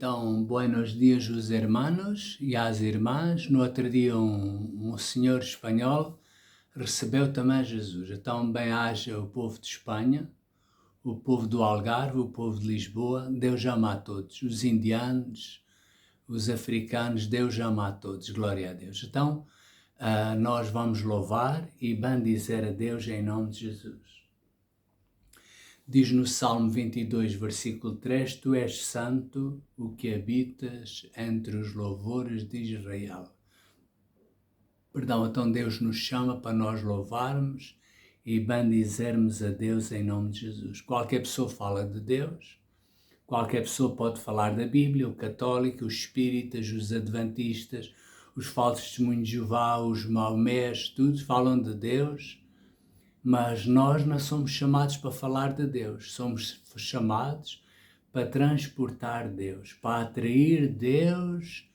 Então, buenos dias os hermanos e as irmãs. No outro dia um senhor espanhol recebeu também Jesus. Então, bem-aja o povo de Espanha, o povo do Algarve, o povo de Lisboa. Deus ama a todos. Os indianos, os africanos, Deus ama a todos. Glória a Deus. Então, nós vamos louvar e bendizer a Deus em nome de Jesus. Diz no Salmo 22, versículo 3, Tu és santo, o que habitas entre os louvores de Israel. Perdão, então Deus nos chama para nós louvarmos e bendizermos a Deus em nome de Jesus. Qualquer pessoa fala de Deus, qualquer pessoa pode falar da Bíblia, o católico, os espíritas, os adventistas, os falsos testemunhos de Jeová, os maomés, todos falam de Deus. Mas nós não somos chamados para falar de Deus, somos chamados para transportar Deus, para atrair Deus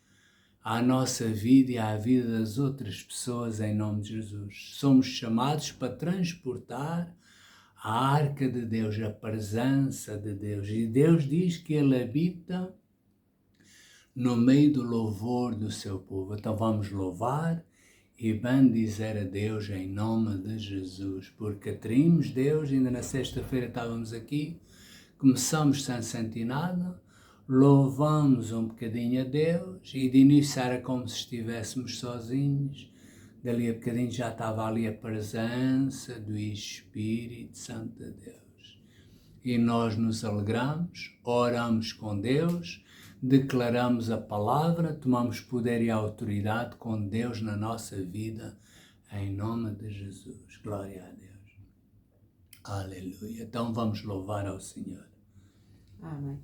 à nossa vida e à vida das outras pessoas em nome de Jesus. Somos chamados para transportar a arca de Deus, a presença de Deus. E Deus diz que Ele habita no meio do louvor do seu povo. Então vamos louvar e bendizer a Deus em nome de Jesus, porque atraímos Deus. Ainda na sexta-feira estávamos aqui, começamos sem sentir nada, louvamos um bocadinho a Deus e de início era como se estivéssemos sozinhos, dali a bocadinho já estava ali a presença do Espírito Santo de Deus. E nós nos alegramos, oramos com Deus, declaramos a palavra, tomamos poder e autoridade com Deus na nossa vida, em nome de Jesus. Glória a Deus. Aleluia. Então vamos louvar ao Senhor. Amém.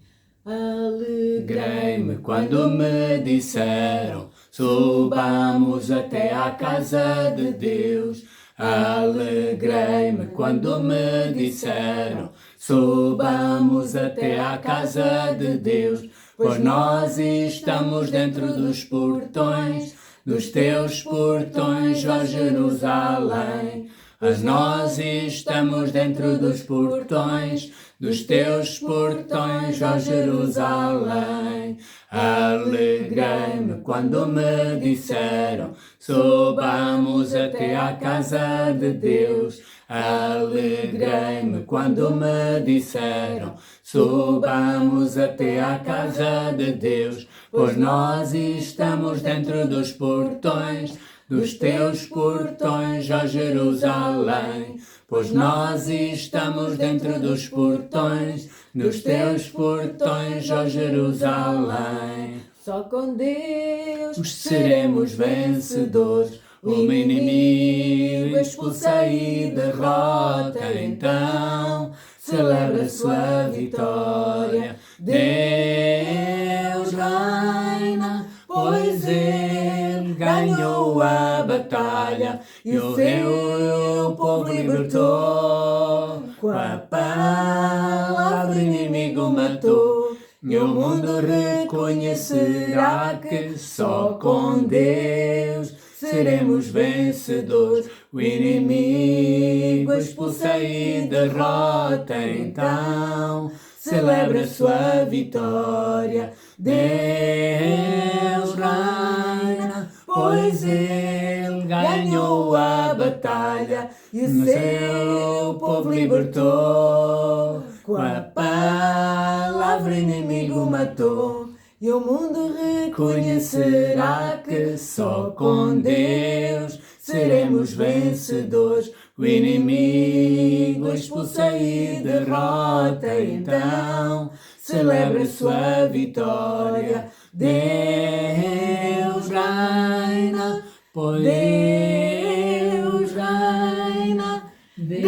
Alegrei-me quando me disseram, subamos até à casa de Deus. Alegrei-me quando me disseram, subamos até à casa de Deus. Pois nós estamos dentro dos portões, dos teus portões, ó Jerusalém. Mas nós estamos dentro dos portões, dos teus portões, ó Jerusalém. Alegrei-me quando me disseram, subamos até à casa de Deus. Alegrei-me quando me disseram, subamos até à casa de Deus, pois nós estamos dentro dos portões, dos teus portões, ó Jerusalém. Pois nós estamos dentro dos portões, dos teus portões, ó Jerusalém. Só com Deus seremos vencedores. O inimigo expulsa e derrota, então celebra sua vitória. Deus reina, pois Ele ganhou a batalha e o seu povo libertou. Com a palavra o inimigo matou. E o mundo reconhecerá que só com Deus seremos vencedores. O inimigo expulsa e derrota, então celebra sua vitória. Deus reina, pois Ele ganhou a batalha e o seu povo libertou. Com a palavra o inimigo matou. E o mundo reconhecerá que só com Deus seremos vencedores. O inimigo expulsa e derrota, então celebra sua vitória. Deus reina, pois Deus reina, Deus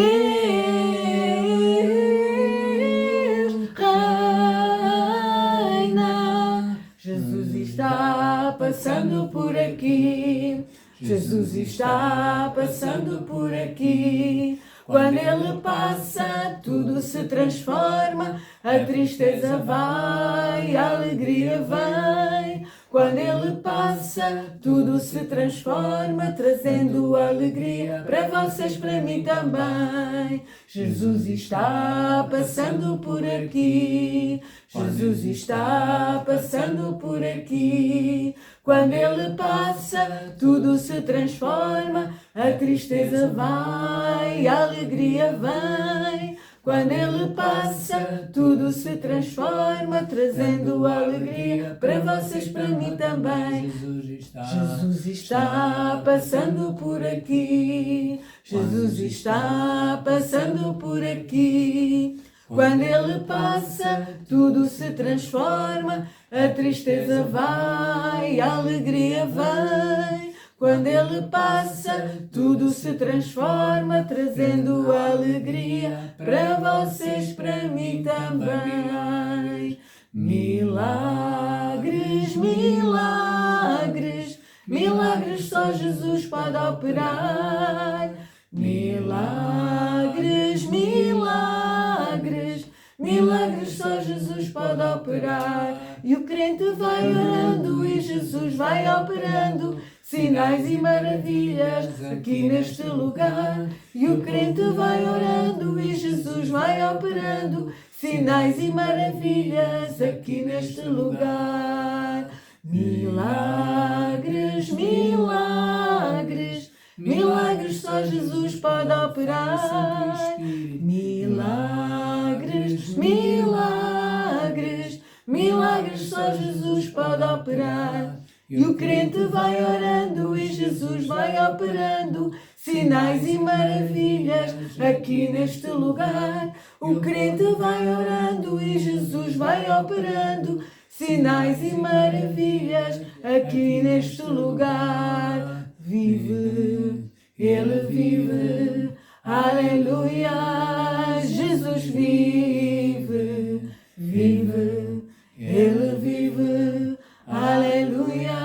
reina. Jesus está passando por aqui. Jesus está passando por aqui. Quando Ele passa, tudo se transforma. A tristeza vai, a alegria vem. Quando Ele passa, tudo se transforma, trazendo alegria para vocês, para mim também. Jesus está passando por aqui. Jesus está passando por aqui. Quando Ele passa, tudo se transforma, a tristeza vai, a alegria vem. Quando Ele passa, tudo se transforma, trazendo alegria para vocês, para mim também. Jesus está passando por aqui. Jesus está passando por aqui. Quando Ele passa, tudo se transforma, a tristeza vai, a alegria vem. Quando Ele passa, tudo se transforma, trazendo alegria para vocês, para mim também. Milagres, milagres, milagres só Jesus pode operar. Milagres, milagres, milagres só Jesus pode operar. E o crente vai orando e Jesus vai operando sinais e maravilhas aqui neste lugar. E o crente vai orando e Jesus vai operando sinais e maravilhas aqui neste lugar. Milagres, milagres, milagres só Jesus pode operar. Milagres, milagres, milagres só Jesus pode operar. E o crente vai orando e Jesus vai operando sinais e maravilhas aqui neste lugar. O crente vai orando e Jesus vai operando sinais e maravilhas aqui neste lugar. Vive, Ele vive, aleluia, Jesus vive, vive, Ele vive, aleluia,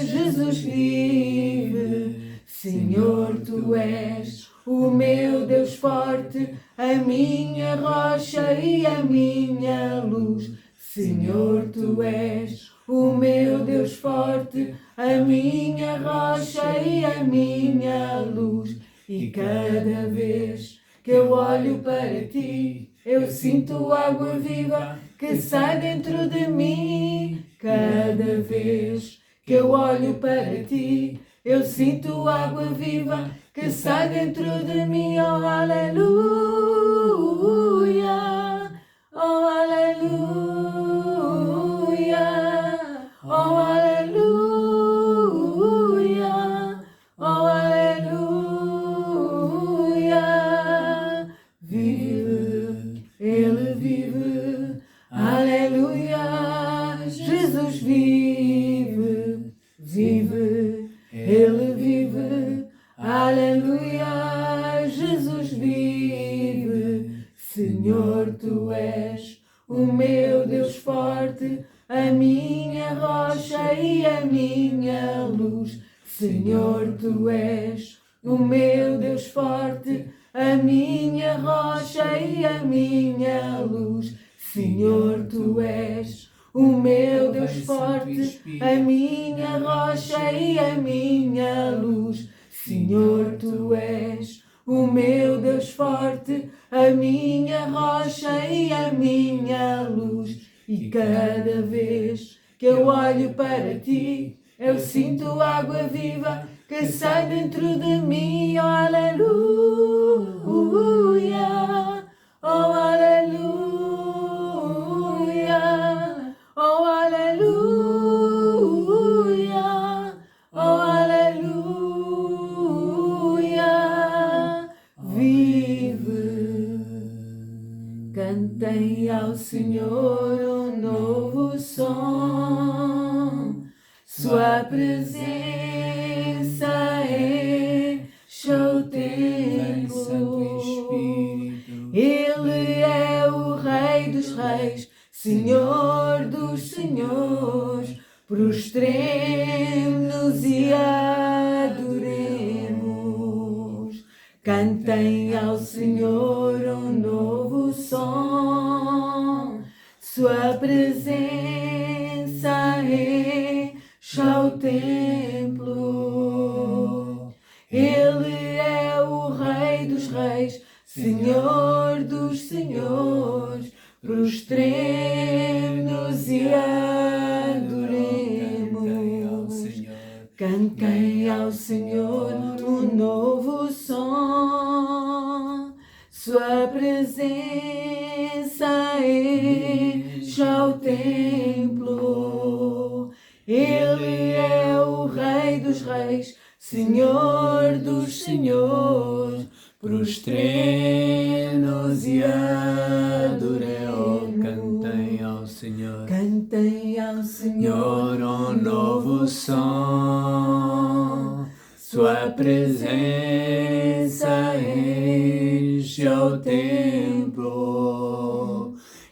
Jesus vive. Senhor, Tu és o meu Deus forte, a minha rocha e a minha luz. Senhor, Tu és o meu Deus forte, a minha rocha e a minha luz. E cada vez que eu olho para Ti, eu sinto água viva que sai dentro de mim. Cada vez que eu olho para Ti, eu sinto água viva que sai dentro de mim. Oh, aleluia, oh, aleluia, oh, aleluia, oh, aleluia. Vive, Ele vive, aleluia, Jesus vive, vive, Ele vive, aleluia, Jesus vive. Senhor, Tu és o meu Deus forte, a minha rocha e a minha luz. Senhor, Tu és o meu Deus forte, a minha rocha e a minha luz. Senhor, Tu és o meu Deus forte, a minha rocha e a minha luz. Senhor, Tu és o meu Deus forte, a minha rocha e a minha luz. E cada vez que eu olho para Ti, eu sinto água viva que sai dentro de mim. Oh, aleluia, oh, aleluia, oh, aleluia, oh, aleluia. Vive, cantem ao Senhor um novo som. Sua presença enche o templo. Ele é o Rei dos Reis, Senhor dos Senhores. Prostremo-nos e adoremos. Cantem ao Senhor um novo som. Sua presença enche templo. Ele é o Rei dos Reis, Senhor dos Senhores. Prostremo-nos e adoremos. Cantem ao Senhor um novo som. Sua presença enche o templo. Ele é o Rei dos Reis, Senhor dos Senhores. Prostremo-nos e adoremos. Cantem ao Senhor. Cantem ao Senhor um novo som. Sua presença enche o templo.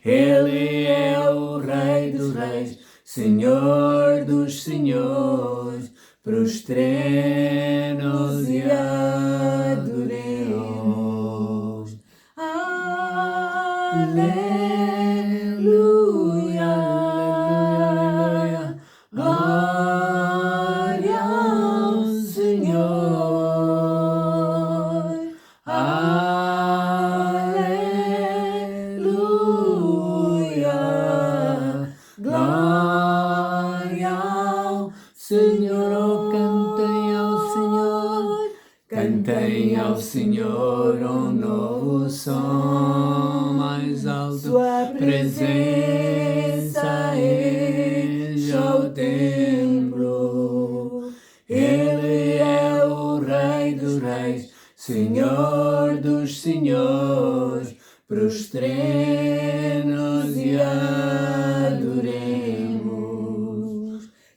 Ele é o Rei dos Reis, Senhor dos Senhores. Prostremo-nos e adoremos. Aleluia, glória ao Senhor. Aleluia, glória ao Senhor. Cantem ao Senhor um novo som mais alto. Sua presença enche o templo. Ele é o Rei dos Reis, Senhor dos Senhores. Prostremo-nos e adoremos.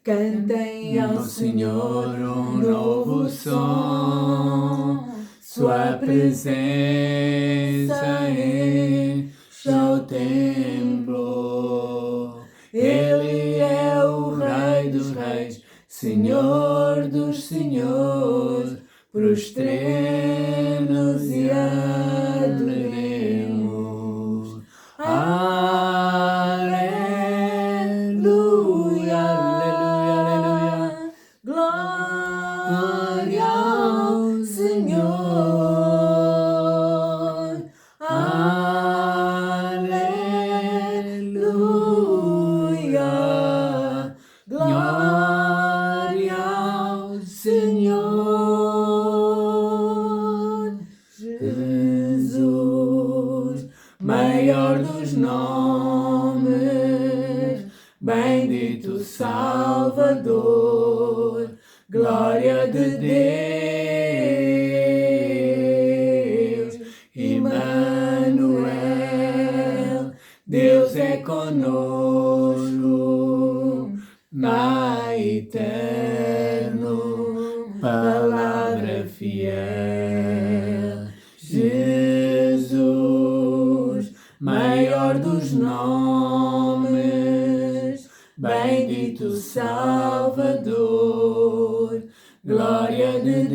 Cantem ao Senhor um novo som. Sua presença enche o templo. Ele é o Rei dos Reis, Senhor dos Senhores. Prostremo-nos e adoremos. Aleluia, aleluia, aleluia. Glória ao Senhor. Aleluia, glória ao Senhor. Jesus, maior dos nomes, bendito Salvador, glória de Deus, Emmanuel, Deus é conosco, Pai eterno, palavra fiel. Jesus, maior dos nomes, bendito Salvador, glória de Deus,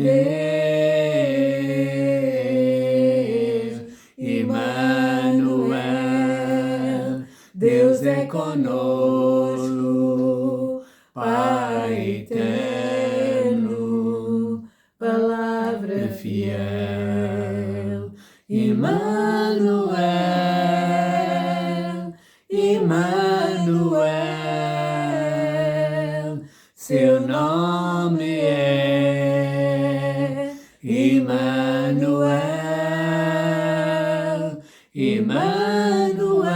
Emmanuel, Deus é conosco, Pai eterno, palavra fiel. Emmanuel, Emmanuel, seu nome é Emmanuel, Emmanuel,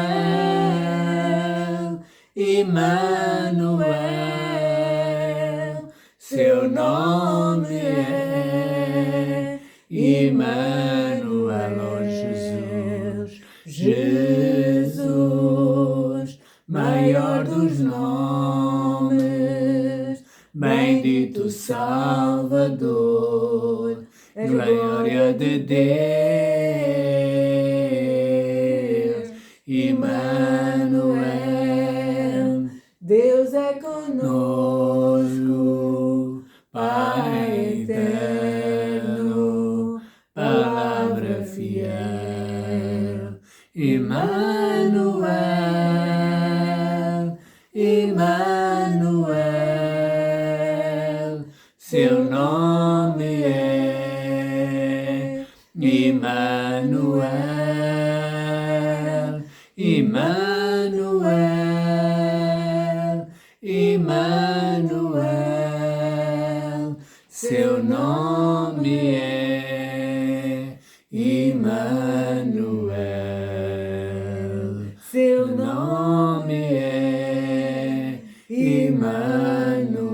Emmanuel, seu nome é Emmanuel, oh Jesus, Jesus, maior dos nomes, bendito Salvador, glória de Deus, Emmanuel, Deus é conosco, Pai eterno, palavra fiel. Emmanuel, Emmanuel, nome é Emmanuel, Emmanuel, Emmanuel. Seu nome é Emmanuel. Seu nome é Emmanuel.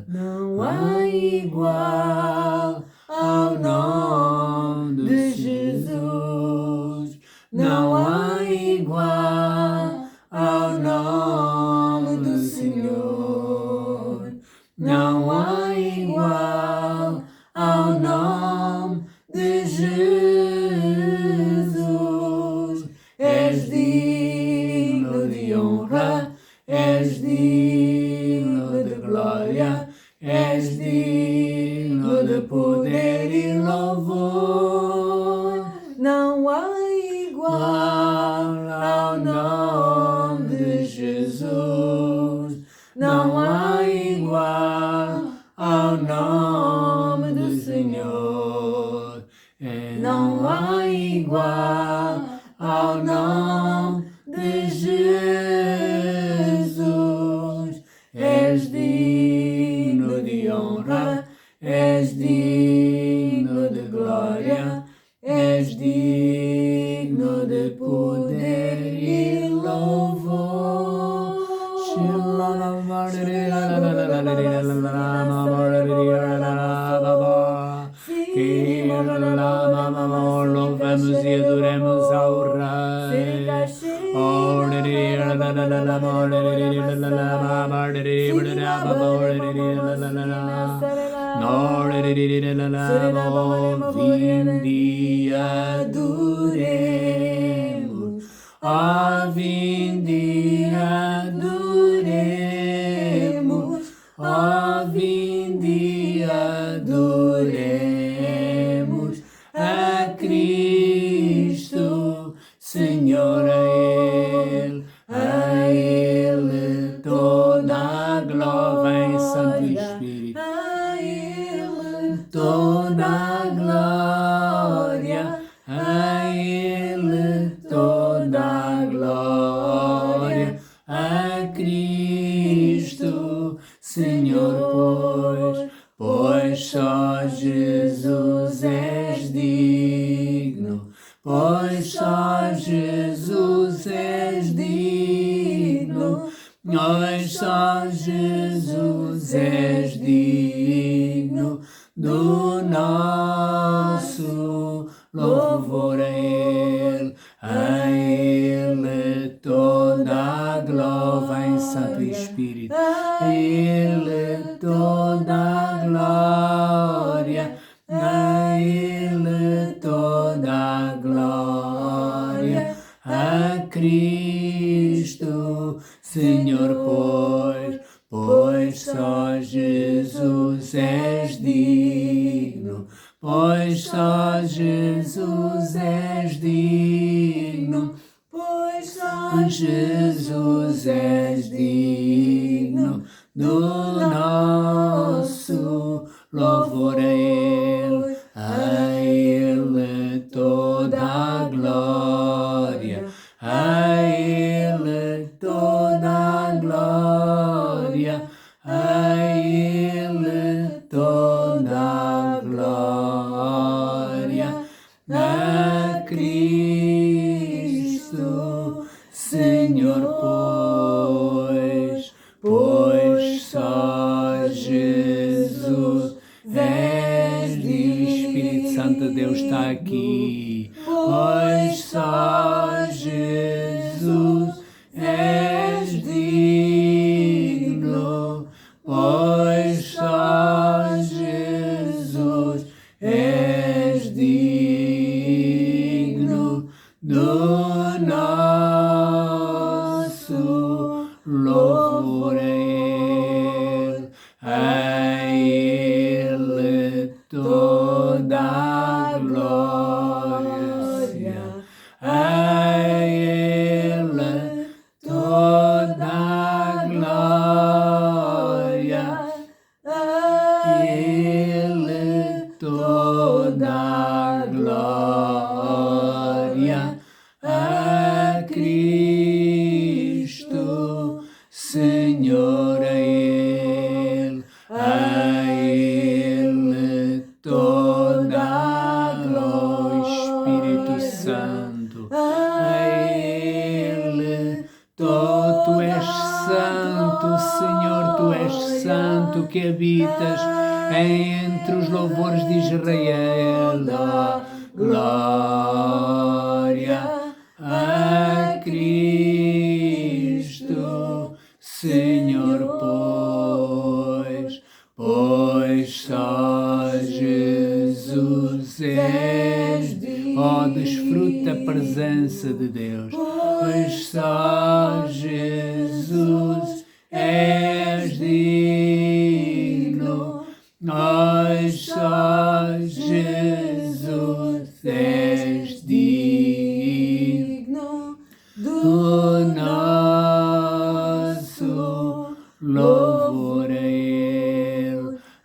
Não há igual ao nome de Jesus. Não há igual ao nome do Senhor. Não há igual ao nome de Jesus. És digno de honra, és digno de glória, és digno de poder e louvor. Não há igual ao nome de Jesus. Não há igual ao nome do Senhor. Não há igual ao nome de Jesus. És digno de honra, és digno de glória, és digno de poder e louvor. Louvamos e adoramos ao Rei. Vinde adoremos, ó vinde adoremos, ó vinde adoremos a Cristo, Senhor, a Ele toda a glória. Vem, Santo Espírito, a Ele toda a glória, a Ele toda a glória, a Cristo, Senhor, pois só Jesus és digno, pois só Jesus és digno, pois só Jesus és digno do nosso louvor a Ele toda a glória. Vem, Santo Espírito, a Ele toda a glória, a Ele toda a glória, a Cristo, Senhor, pois só Jesus és digno, pois só Jesus és digno, pois só Jesus és digno do nosso louvor a Ele toda a glória, a Ele toda a glória, a Ele toda a glória, a Cristo, Senhor, pois só Jesus és digno. Espírito Santo de Deus está aqui, pois só Jesus és digno, pois só Jesus és digno do nosso louvor a Ele toda a glória, a Ele toda a glória, a Senhor, a Ele toda a glória, Espírito Santo, a Ele todo. Tu és santo, Senhor, Tu és santo, que habitas entre os louvores de Israel. Glória a Cristo, Senhor, pois só Jesus és digno. Oh, desfruta a presença de Deus, pois só Jesus és digno. Pois só Jesus és digno do nosso louvor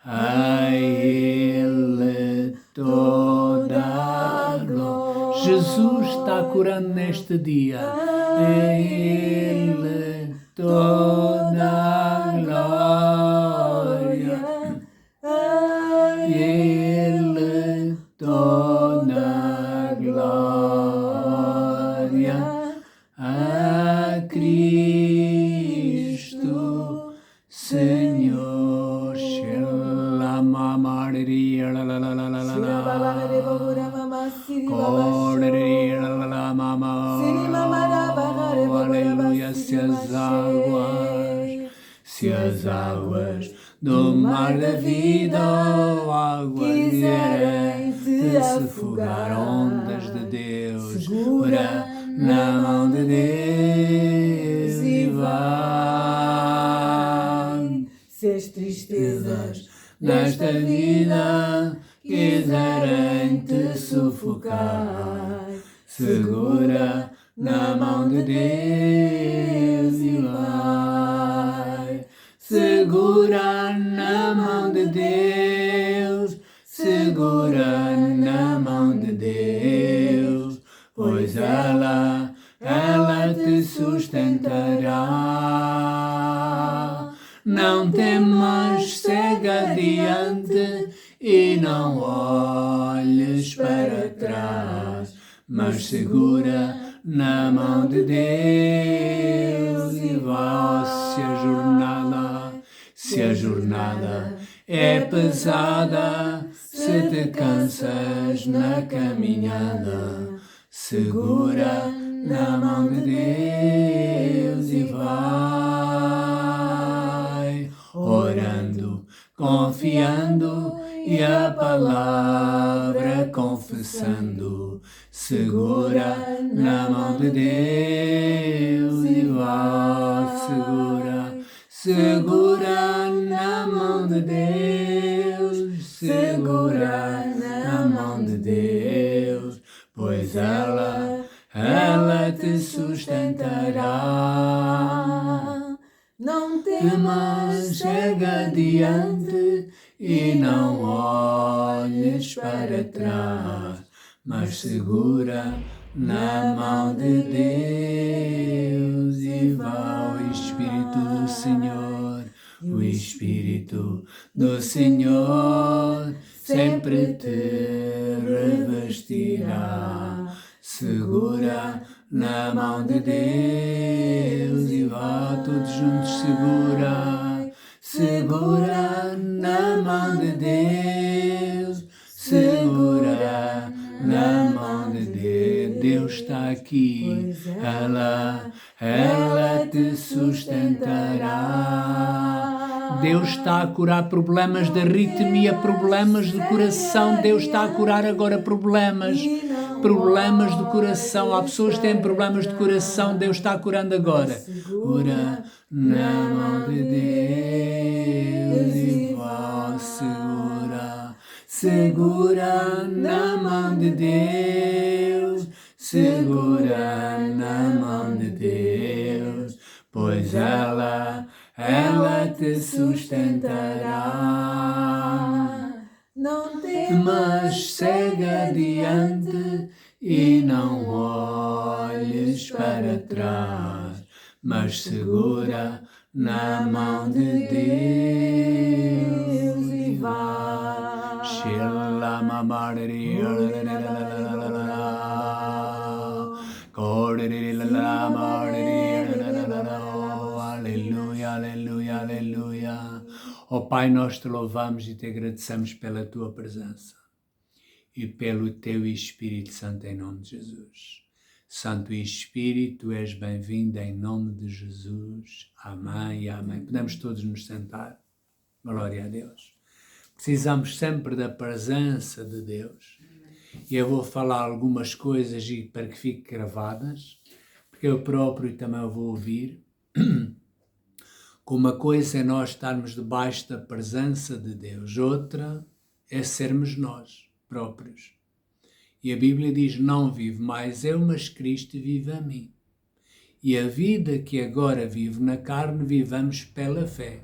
a Ele toda a glória. Jesus está curando neste dia, a Ele toda a glória, a Ele toda a glória, a Cristo Senhor. Aleluia. Se as águas do mar da vida, oh, água quiserem te afogar, ondas de Deus, segura na mão de Deus e vai. Se as tristezas nesta vida quiserem te sufocar, segura na mão de Deus e vai. Segura na mão de Deus, segura na mão de Deus, pois ela te sustentará. Não temas, segue adiante e não olhes para trás, mas segura na mão de Deus e vá. Se a jornada é pesada, se te cansas na caminhada, segura na mão de Deus e vai, orando, confiando e a palavra confessando, segura na mão de Deus e vai, segura na mão de Deus, segura na mão de Deus, pois ela te sustentará. Não temas, segue adiante e não olhes para trás, mas segura na mão de Deus e vá. O Espírito do Senhor, o Espírito do Senhor sempre te revestirá. Segura na mão de Deus e vá, todos juntos, segura na mão de Deus, segura na mão de Deus. Deus está aqui, ela te sustentará. Deus está a curar problemas de arritmia, problemas de coração. Deus está a curar agora problemas do coração. Há pessoas que têm problemas de coração, Deus está curando agora. Segura na mão de Deus e vá, segura na mão de Deus, segura na mão de Deus, pois ela te sustentará. Não temas, segue adiante e não olhes para trás, mas segura na mão de Deus e vai. Aleluia, aleluia, aleluia. Ó Pai, nós te louvamos e te agradecemos pela tua presença e pelo teu Espírito Santo em nome de Jesus. Santo Espírito, tu és bem-vindo em nome de Jesus. Amém e amém. Podemos todos nos sentar. Glória a Deus. Precisamos sempre da presença de Deus. E eu vou falar algumas coisas para que fiquem gravadas, porque eu próprio também vou ouvir. Uma coisa é nós estarmos debaixo da presença de Deus, outra é sermos nós próprios. E a Bíblia diz, não vivo mais eu, mas Cristo vive a mim. E a vida que agora vivo na carne, vivamos pela fé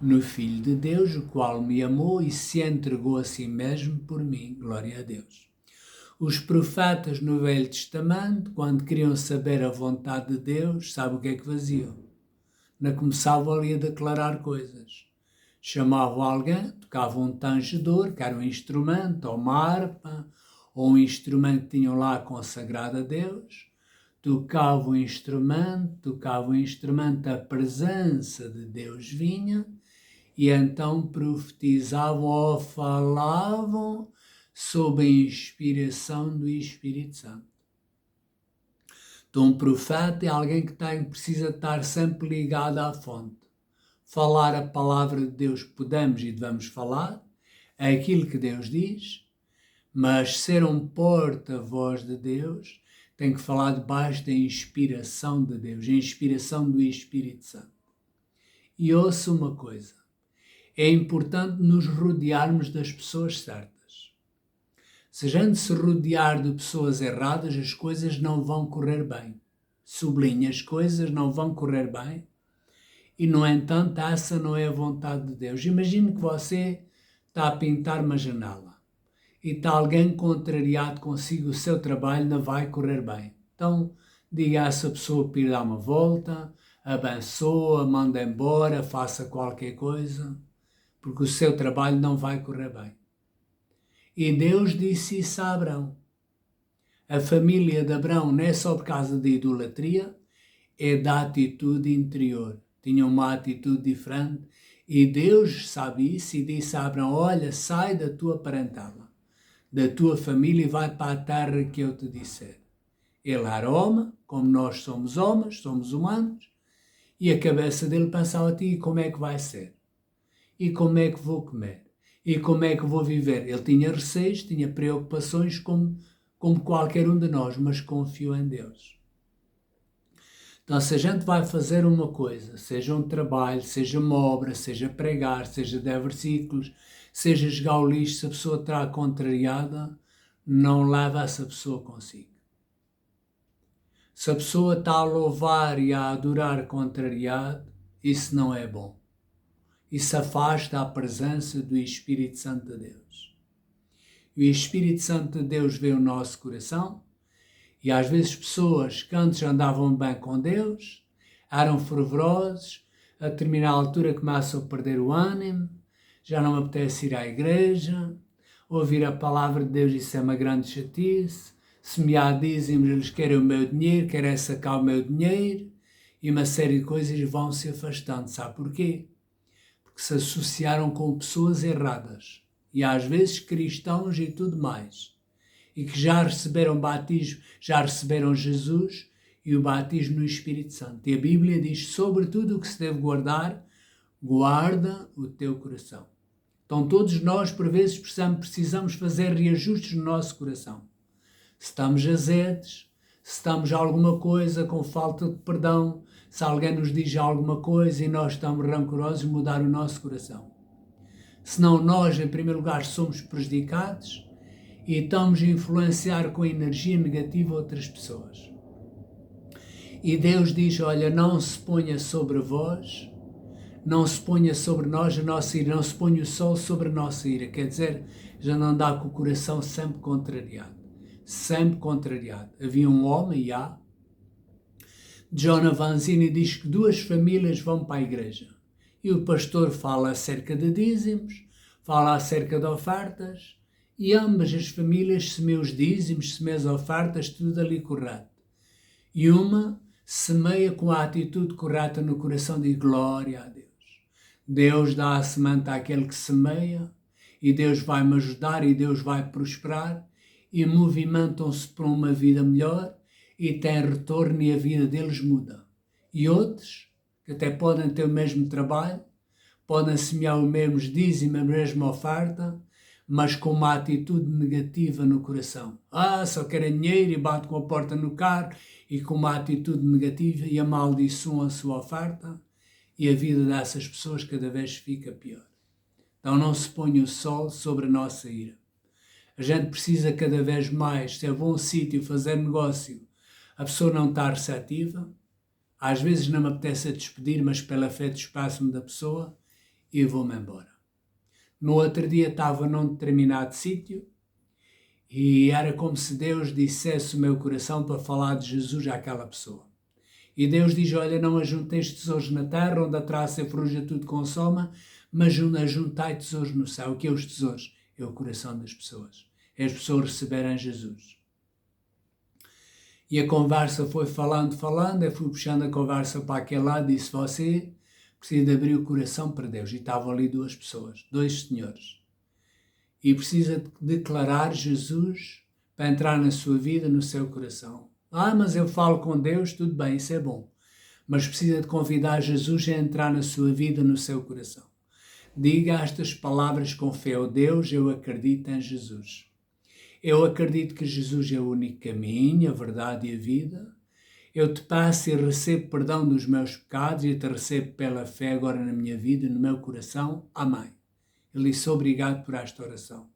no Filho de Deus, o qual me amou e se entregou a si mesmo por mim. Glória a Deus. Os profetas no Velho Testamento, quando queriam saber a vontade de Deus, sabe o que é que faziam? Não começavam ali a declarar coisas. Chamavam alguém, tocavam um tangedor, que era um instrumento, ou uma harpa, ou um instrumento que tinham lá consagrado a Deus, tocavam o instrumento, a presença de Deus vinha, e então profetizavam ou falavam sob a inspiração do Espírito Santo. Então, um profeta é alguém que precisa estar sempre ligado à fonte. Falar a palavra de Deus podemos e devemos falar, é aquilo que Deus diz, mas ser um porta-voz de Deus tem que falar debaixo da inspiração de Deus, a inspiração do Espírito Santo. E ouça uma coisa, é importante nos rodearmos das pessoas certas. Se a gente se rodear de pessoas erradas, as coisas não vão correr bem. Sublinha, as coisas não vão correr bem. E, no entanto, essa não é a vontade de Deus. Imagine que você está a pintar uma janela e está alguém contrariado consigo, o seu trabalho não vai correr bem. Então, diga a essa pessoa para ir dar uma volta, abençoa, manda embora, faça qualquer coisa, porque o seu trabalho não vai correr bem. E Deus disse isso a Abrão. A família de Abrão não é só por causa da idolatria, é da atitude interior. Tinham uma atitude diferente e Deus sabe isso e disse a Abrão, olha, sai da tua parentela, da tua família e vai para a terra que eu te disser. Ele era homem, como nós somos homens, somos humanos, e a cabeça dele pensava a ti, como é que vai ser? E como é que vou comer? E como é que vou viver? Ele tinha receios, tinha preocupações como qualquer um de nós, mas confiou em Deus. Então, se a gente vai fazer uma coisa, seja um trabalho, seja uma obra, seja pregar, seja dar versículos, seja jogar o lixo, se a pessoa está contrariada, não leva essa pessoa consigo. Se a pessoa está a louvar e a adorar contrariado, isso não é bom. Isso afasta a presença do Espírito Santo de Deus. E o Espírito Santo de Deus vê o nosso coração e às vezes pessoas que antes andavam bem com Deus, eram fervorosos, a determinada altura começam a perder o ânimo, já não me apetece ir à igreja, ouvir a palavra de Deus, isso é uma grande chatice, semear dízimos, eles querem o meu dinheiro, querem sacar o meu dinheiro, e uma série de coisas vão se afastando. Sabe porquê? Porque se associaram com pessoas erradas, e às vezes cristãos e tudo mais, e que já receberam batismo, já receberam Jesus e o batismo no Espírito Santo. E a Bíblia diz, sobretudo o que se deve guardar, guarda o teu coração. Então todos nós, por vezes, precisamos fazer reajustes no nosso coração. Se estamos azedos, se estamos a alguma coisa com falta de perdão, se alguém nos diz alguma coisa e nós estamos rancorosos, mudar o nosso coração. Senão nós, em primeiro lugar, somos prejudicados e estamos a influenciar com energia negativa outras pessoas. E Deus diz, olha, não se ponha sobre vós, não se ponha sobre nós a nossa ira, não se ponha o sol sobre a nossa ira. Quer dizer, já não dá com o coração sempre contrariado. Sempre contrariado. Havia um homem, John Avanzini diz que duas famílias vão para a igreja e o pastor fala acerca de dízimos, fala acerca de ofertas e ambas as famílias semeiam os dízimos, semeiam as ofertas, tudo ali correto. E uma semeia com a atitude correta no coração de glória a Deus. Deus dá a semente àquele que semeia e Deus vai-me ajudar e Deus vai prosperar e movimentam-se para uma vida melhor e têm retorno e a vida deles muda. E outros, que até podem ter o mesmo trabalho, podem semear o mesmo dízimo, a mesma oferta, mas com uma atitude negativa no coração. Só querem dinheiro e bate com a porta no carro e com uma atitude negativa e amaldiçoam a sua oferta e a vida dessas pessoas cada vez fica pior. Então não se ponha o sol sobre a nossa ira. A gente precisa cada vez mais, se é bom sítio fazer negócio, a pessoa não está receptiva, às vezes não me apetece a despedir, mas pela fé despaço-me da pessoa e vou-me embora. No outro dia estava num determinado sítio e era como se Deus dissesse o meu coração para falar de Jesus àquela pessoa. E Deus diz, olha, não ajunteis tesouros na terra, onde a traça e a ferrugem tudo consoma, mas ajuntai tesouros no céu. O que é os tesouros? É o coração das pessoas. É as pessoas receberem Jesus. E a conversa foi falando, eu fui puxando a conversa para aquele lado e disse, você precisa de abrir o coração para Deus. E estavam ali duas pessoas, dois senhores. E precisa de declarar Jesus para entrar na sua vida, no seu coração. Mas eu falo com Deus, tudo bem, isso é bom. Mas precisa de convidar Jesus a entrar na sua vida, no seu coração. Diga estas palavras com fé, oh Deus, eu acredito em Jesus. Eu acredito que Jesus é o único caminho, a verdade e a vida. Eu te peço e recebo perdão dos meus pecados e te recebo pela fé agora na minha vida e no meu coração. Amém. Ele disse obrigado por esta oração.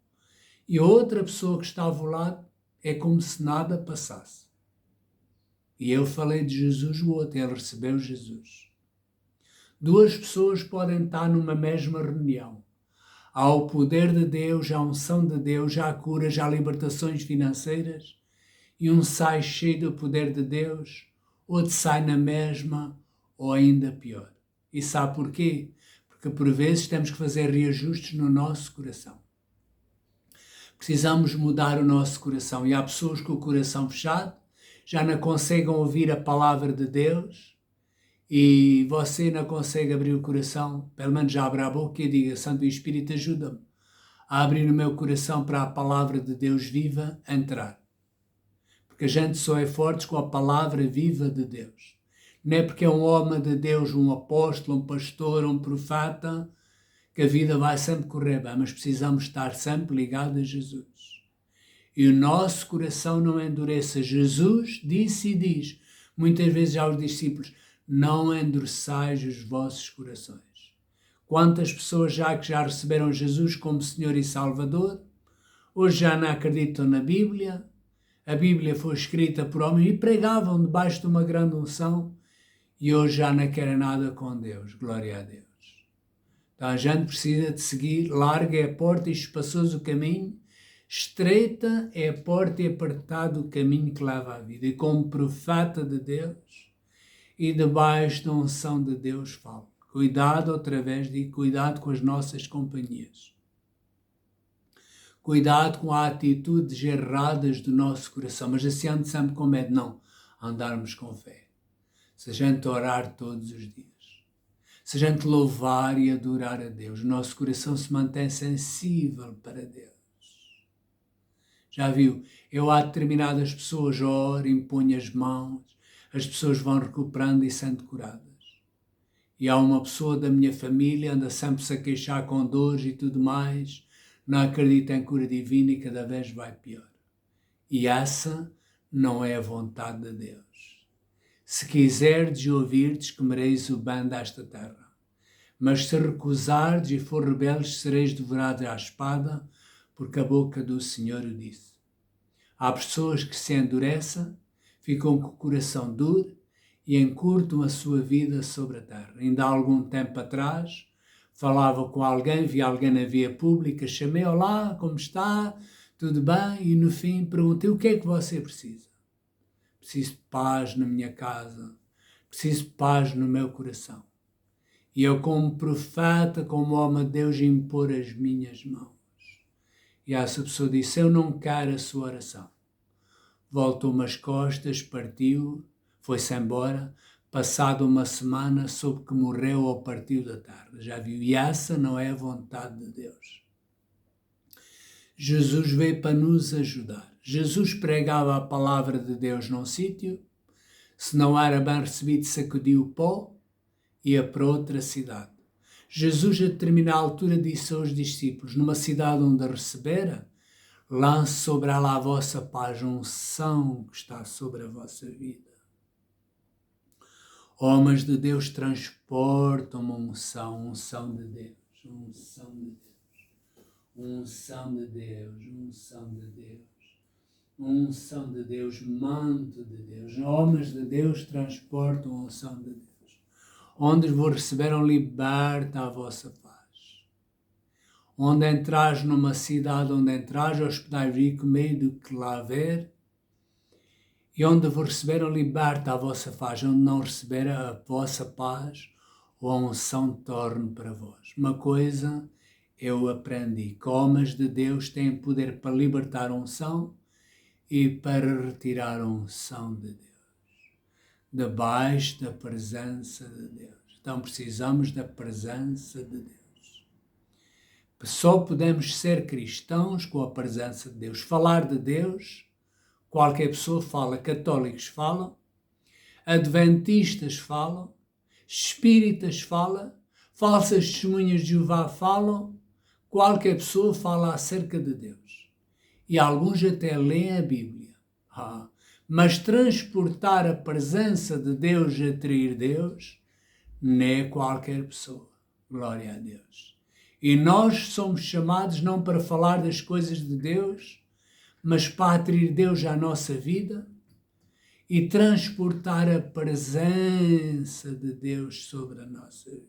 E a outra pessoa que estava ao lado é como se nada passasse. E eu falei de Jesus, o outro, ele recebeu Jesus. Duas pessoas podem estar numa mesma reunião. Há o poder de Deus, há a unção de Deus, há curas, há libertações financeiras. E um sai cheio do poder de Deus, outro sai na mesma ou ainda pior. E sabe porquê? Porque por vezes temos que fazer reajustes no nosso coração. Precisamos mudar o nosso coração. E há pessoas com o coração fechado, já não conseguem ouvir a palavra de Deus, e você não consegue abrir o coração, pelo menos já abra a boca e diga, Santo Espírito, ajuda-me a abrir o meu coração para a palavra de Deus viva entrar. Porque a gente só é forte com a palavra viva de Deus. Não é porque é um homem de Deus, um apóstolo, um pastor, um profeta, que a vida vai sempre correr bem, mas precisamos estar sempre ligados a Jesus. E o nosso coração não endureça. Jesus disse e diz, muitas vezes aos discípulos, não endureçais os vossos corações. Quantas pessoas já receberam Jesus como Senhor e Salvador, hoje já não acreditam na Bíblia, a Bíblia foi escrita por homens e pregavam debaixo de uma grande unção e hoje já não querem nada com Deus, glória a Deus. Então a gente precisa de seguir, larga é a porta e espaçoso o caminho, estreita é a porta e apertado o caminho que leva à vida. E como profeta de Deus e debaixo da unção de Deus falo. Cuidado outra vez, digo, cuidado com as nossas companhias. Cuidado com as atitudes erradas do nosso coração, mas assim ando sempre com medo, não, andarmos com fé. Se a gente orar todos os dias, se a gente louvar e adorar a Deus, o nosso coração se mantém sensível para Deus. Já viu? Eu há determinadas pessoas oro, imponho as mãos, as pessoas vão recuperando e sendo curadas. E há uma pessoa da minha família, anda sempre-se a queixar com dores e tudo mais, não acredita em cura divina e cada vez vai pior. E essa não é a vontade de Deus. Se quiserdes ouvir-des, comereis o bem desta terra. Mas se recusardes e for rebeldes, sereis devorados à espada, porque a boca do Senhor o disse. Há pessoas que se endurecem, ficam com o coração duro e encurtam a sua vida sobre a terra. Ainda há algum tempo atrás, falava com alguém, vi alguém na via pública, chamei, olá, como está? Tudo bem? E no fim perguntei, o que é que você precisa? Preciso de paz na minha casa, preciso de paz no meu coração. E eu, como profeta, como homem de Deus, impor as minhas mãos. E essa pessoa disse, eu não quero a sua oração. Voltou umas costas, partiu, foi-se embora. Passado uma semana, soube que morreu ou partiu da tarde. Já viu? E essa não é a vontade de Deus. Jesus veio para nos ajudar. Jesus pregava a palavra de Deus num sítio, se não era bem recebido, sacudiu o pó e ia para outra cidade. Jesus, a determinada altura, disse aos discípulos, numa cidade onde a recebera, lance sobre ela a vossa paz, a unção que está sobre a vossa vida. Homens de Deus transportam uma unção de Deus, unção de Deus, unção de Deus, unção de Deus, unção de Deus, manto de Deus. Homens de Deus transportam a unção de Deus. Onde vos receberam, liberta a vossa paz. Onde entrais numa cidade, onde entrais, hospedai-vos e comei do que lá ver. E onde vos receberam, liberta a vossa paz. Onde não receber a vossa paz, ou a unção torne para vós. Uma coisa eu aprendi, que homens de Deus têm poder para libertar a unção e para retirar a unção de Deus. Debaixo da presença de Deus. Então precisamos da presença de Deus. Só podemos ser cristãos com a presença de Deus. Falar de Deus, qualquer pessoa fala. Católicos falam, adventistas falam, espíritas falam, falsas testemunhas de Jeová falam, qualquer pessoa fala acerca de Deus. E alguns até leem a Bíblia. Mas transportar a presença de Deus, atrair Deus, não é qualquer pessoa. Glória a Deus. E nós somos chamados não para falar das coisas de Deus, mas para atrair Deus à nossa vida e transportar a presença de Deus sobre a nossa vida.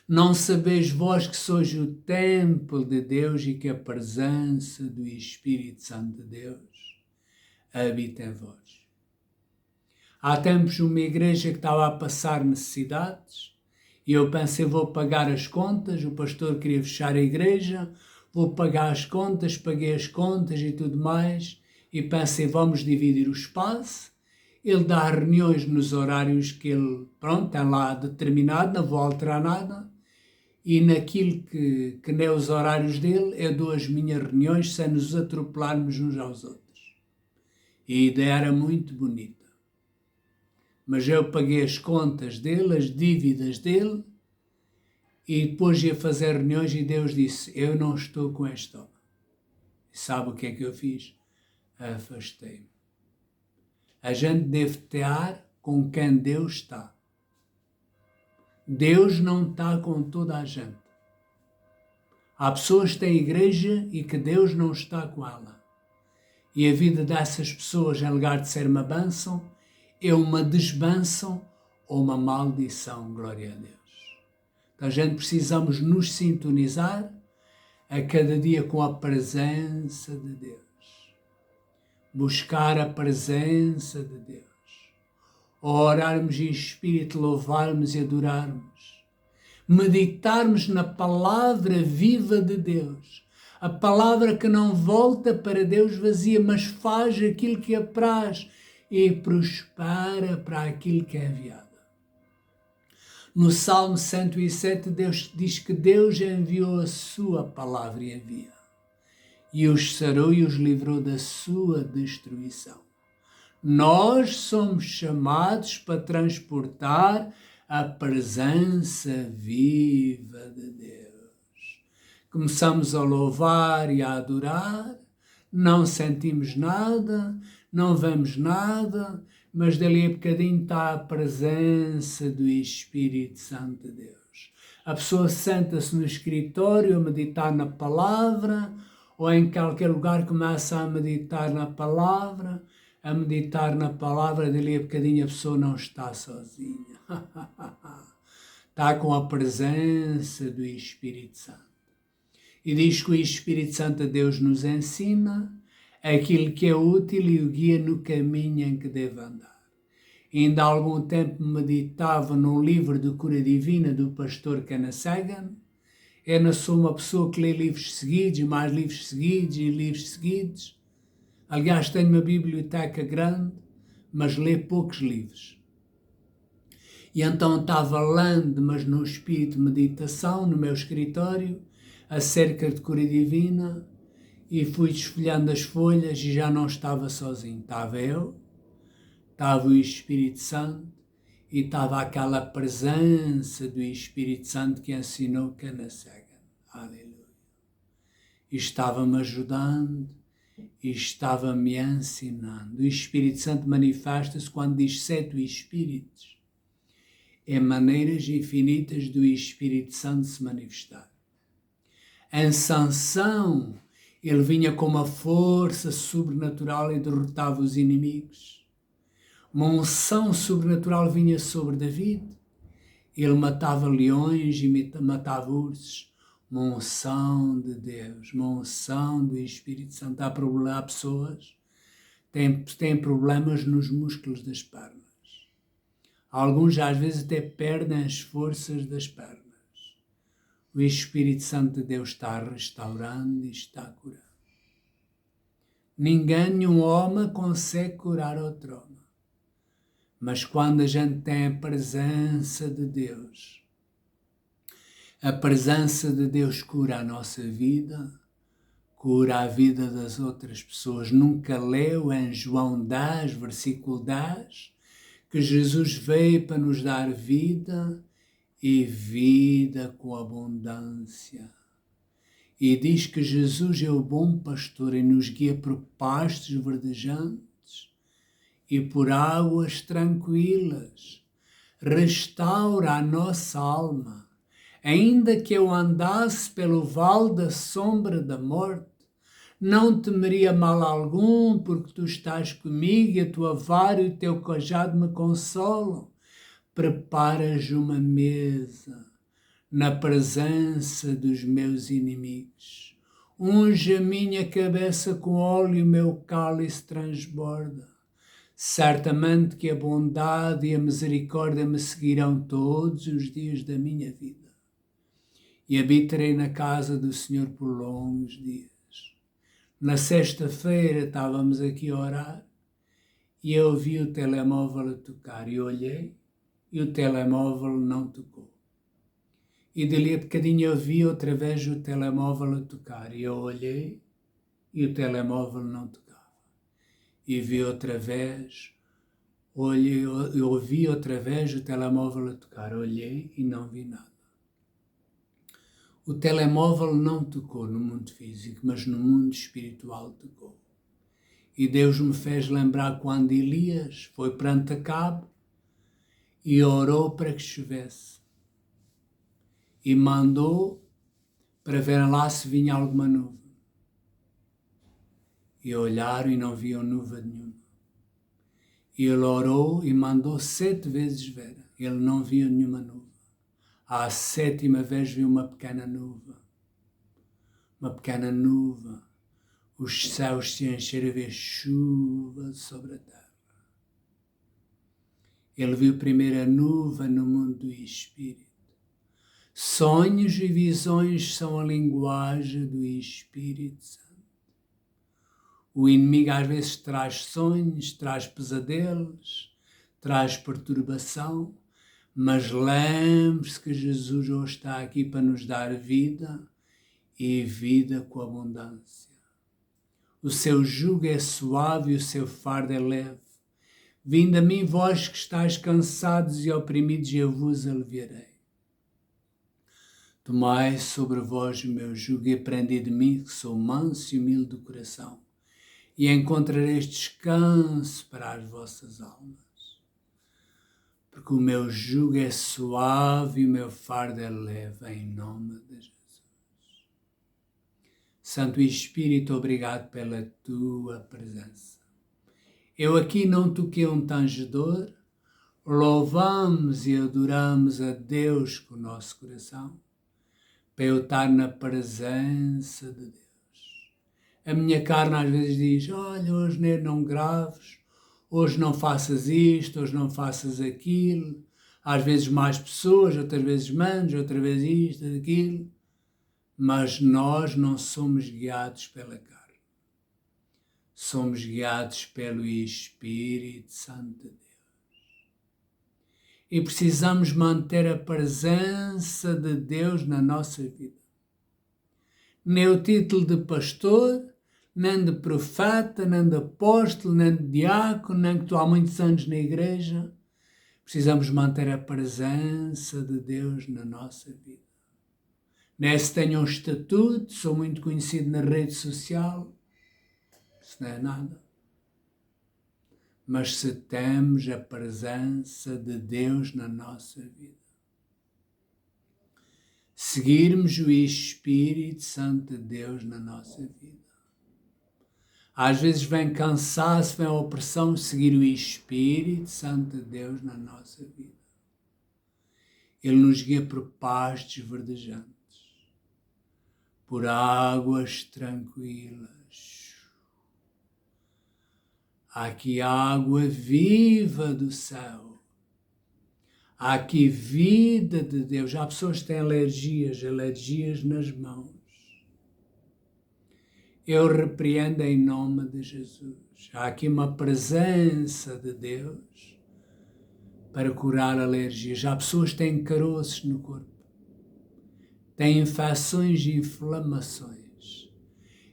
Não sabeis vós que sois o templo de Deus e que a presença do Espírito Santo de Deus habita em vós. Há tempos uma igreja que estava a passar necessidades e eu pensei, vou pagar as contas, o pastor queria fechar a igreja, vou pagar as contas, paguei as contas e tudo mais e pensei, vamos dividir o espaço. Ele dá reuniões nos horários que ele, tem lá determinado, não vou alterar nada. E naquilo que nem os horários dele, eu dou as minhas reuniões sem nos atropelarmos uns aos outros. E a ideia era muito bonita. Mas eu paguei as contas dele, as dívidas dele, e depois ia fazer reuniões e Deus disse, eu não estou com este homem. E sabe o que é que eu fiz? Afastei-me. A gente deve estar com quem Deus está. Deus não está com toda a gente. Há pessoas que têm igreja e que Deus não está com ela. E a vida dessas pessoas, em lugar de ser uma bênção, é uma desbênção ou uma maldição, glória a Deus. Então a gente precisamos nos sintonizar a cada dia com a presença de Deus. Buscar a presença de Deus. Orarmos em espírito, louvarmos e adorarmos. Meditarmos na palavra viva de Deus. A palavra que não volta para Deus vazia, mas faz aquilo que apraz e prospera para aquilo que é enviado. No Salmo 107, Deus diz que Deus enviou a sua palavra e envia. E os sarou e os livrou da sua destruição. Nós somos chamados para transportar a presença viva de Deus. Começamos a louvar e a adorar, não sentimos nada, não vemos nada, mas dali a bocadinho está a presença do Espírito Santo de Deus. A pessoa senta-se no escritório a meditar na palavra, ou em qualquer lugar começa a meditar na palavra, dali a bocadinho a pessoa não está sozinha. Está com a presença do Espírito Santo. E diz que o Espírito Santo de Deus nos ensina aquilo que é útil e o guia no caminho em que deve andar. Ainda há algum tempo meditava num livro de cura divina do pastor Kenneth Sagan. Eu não sou uma pessoa que lê livros seguidos, e mais livros seguidos e livros seguidos. Aliás, tenho uma biblioteca grande, mas lê poucos livros. E então estava lendo, mas no espírito de meditação, no meu escritório, acerca de cura divina, e fui desfolhando as folhas e já não estava sozinho. Estava eu, estava o Espírito Santo e estava aquela presença do Espírito Santo que ensinou Kenneth Sagan. Aleluia. E estava-me ajudando e estava-me ensinando. O Espírito Santo manifesta-se quando diz 7 Espíritos. É maneiras infinitas do Espírito Santo se manifestar. Em Sansão, ele vinha com uma força sobrenatural e derrotava os inimigos. Uma unção sobrenatural vinha sobre David. Ele matava leões e matava ursos. Uma unção de Deus, uma unção do Espírito Santo. Há pessoas que têm problemas nos músculos das pernas. Alguns às vezes até perdem as forças das pernas. O Espírito Santo de Deus está restaurando e está curando. Nenhum homem consegue curar outro homem. Mas quando a gente tem a presença de Deus, a presença de Deus cura a nossa vida, cura a vida das outras pessoas. Nunca leu em João 10, versículo 10, que Jesus veio para nos dar vida e vida com abundância. E diz que Jesus é o bom pastor e nos guia por pastos verdejantes e por águas tranquilas. Restaura a nossa alma. Ainda que eu andasse pelo vale da sombra da morte, não temeria mal algum, porque tu estás comigo e a tua vara e o teu cajado me consolam. Preparas uma mesa na presença dos meus inimigos. Unge a minha cabeça com óleo e o meu cálice transborda. Certamente que a bondade e a misericórdia me seguirão todos os dias da minha vida. E habitarei na casa do Senhor por longos dias. Na sexta-feira estávamos aqui a orar e eu vi o telemóvel a tocar e olhei e o telemóvel não tocou. E dali a bocadinho eu vi outra vez o telemóvel a tocar e eu olhei e o telemóvel não tocava. E vi outra vez, eu ouvi outra vez o telemóvel a tocar, olhei e não vi nada. O telemóvel não tocou no mundo físico, mas no mundo espiritual tocou. E Deus me fez lembrar quando Elias foi perante Acabe e orou para que chovesse. E mandou para ver lá se vinha alguma nuvem. E olharam e não viam nuvem nenhuma. E ele orou e mandou 7 vezes ver. Ele não viu nenhuma nuvem. À 7ª vez viu uma pequena nuvem. Uma pequena nuvem. Os céus se encheram a ver chuva sobre a terra. Ele viu primeiro a nuvem no mundo do Espírito. Sonhos e visões são a linguagem do Espírito Santo. O inimigo às vezes traz sonhos, traz pesadelos, traz perturbação, mas lembre-se que Jesus hoje está aqui para nos dar vida e vida com abundância. O seu jugo é suave e o seu fardo é leve. Vinde a mim, vós que estáis cansados e oprimidos, e eu vos aliviarei. Tomai sobre vós o meu jugo e aprendei de mim, que sou manso e humilde de coração, e encontrareis descanso para as vossas almas. Porque o meu jugo é suave e o meu fardo é leve, em nome de Jesus. Santo Espírito, obrigado pela tua presença. Eu aqui não toquei um tangedor, louvamos e adoramos a Deus com o nosso coração, para eu estar na presença de Deus. A minha carne às vezes diz, olha, hoje não graves, hoje não faças isto, hoje não faças aquilo, às vezes mais pessoas, outras vezes menos, outra vez isto, aquilo, mas nós não somos guiados pela carne. Somos guiados pelo Espírito Santo de Deus. E precisamos manter a presença de Deus na nossa vida. Nem o título de pastor, nem de profeta, nem de apóstolo, nem de diácono, nem que estou há muitos anos na igreja. Precisamos manter a presença de Deus na nossa vida. Não é se tenho um estatuto, sou muito conhecido na rede social, isso não é nada. Mas se temos a presença de Deus na nossa vida. Seguirmos o Espírito Santo de Deus na nossa vida. Às vezes vem cansaço, vem opressão, seguir o Espírito Santo de Deus na nossa vida. Ele nos guia por pastos verdejantes, por águas tranquilas. Há aqui água viva do céu. Há aqui vida de Deus. Há pessoas que têm alergias nas mãos. Eu repreendo em nome de Jesus. Há aqui uma presença de Deus para curar alergias. Há pessoas que têm caroços no corpo. Têm infecções e inflamações.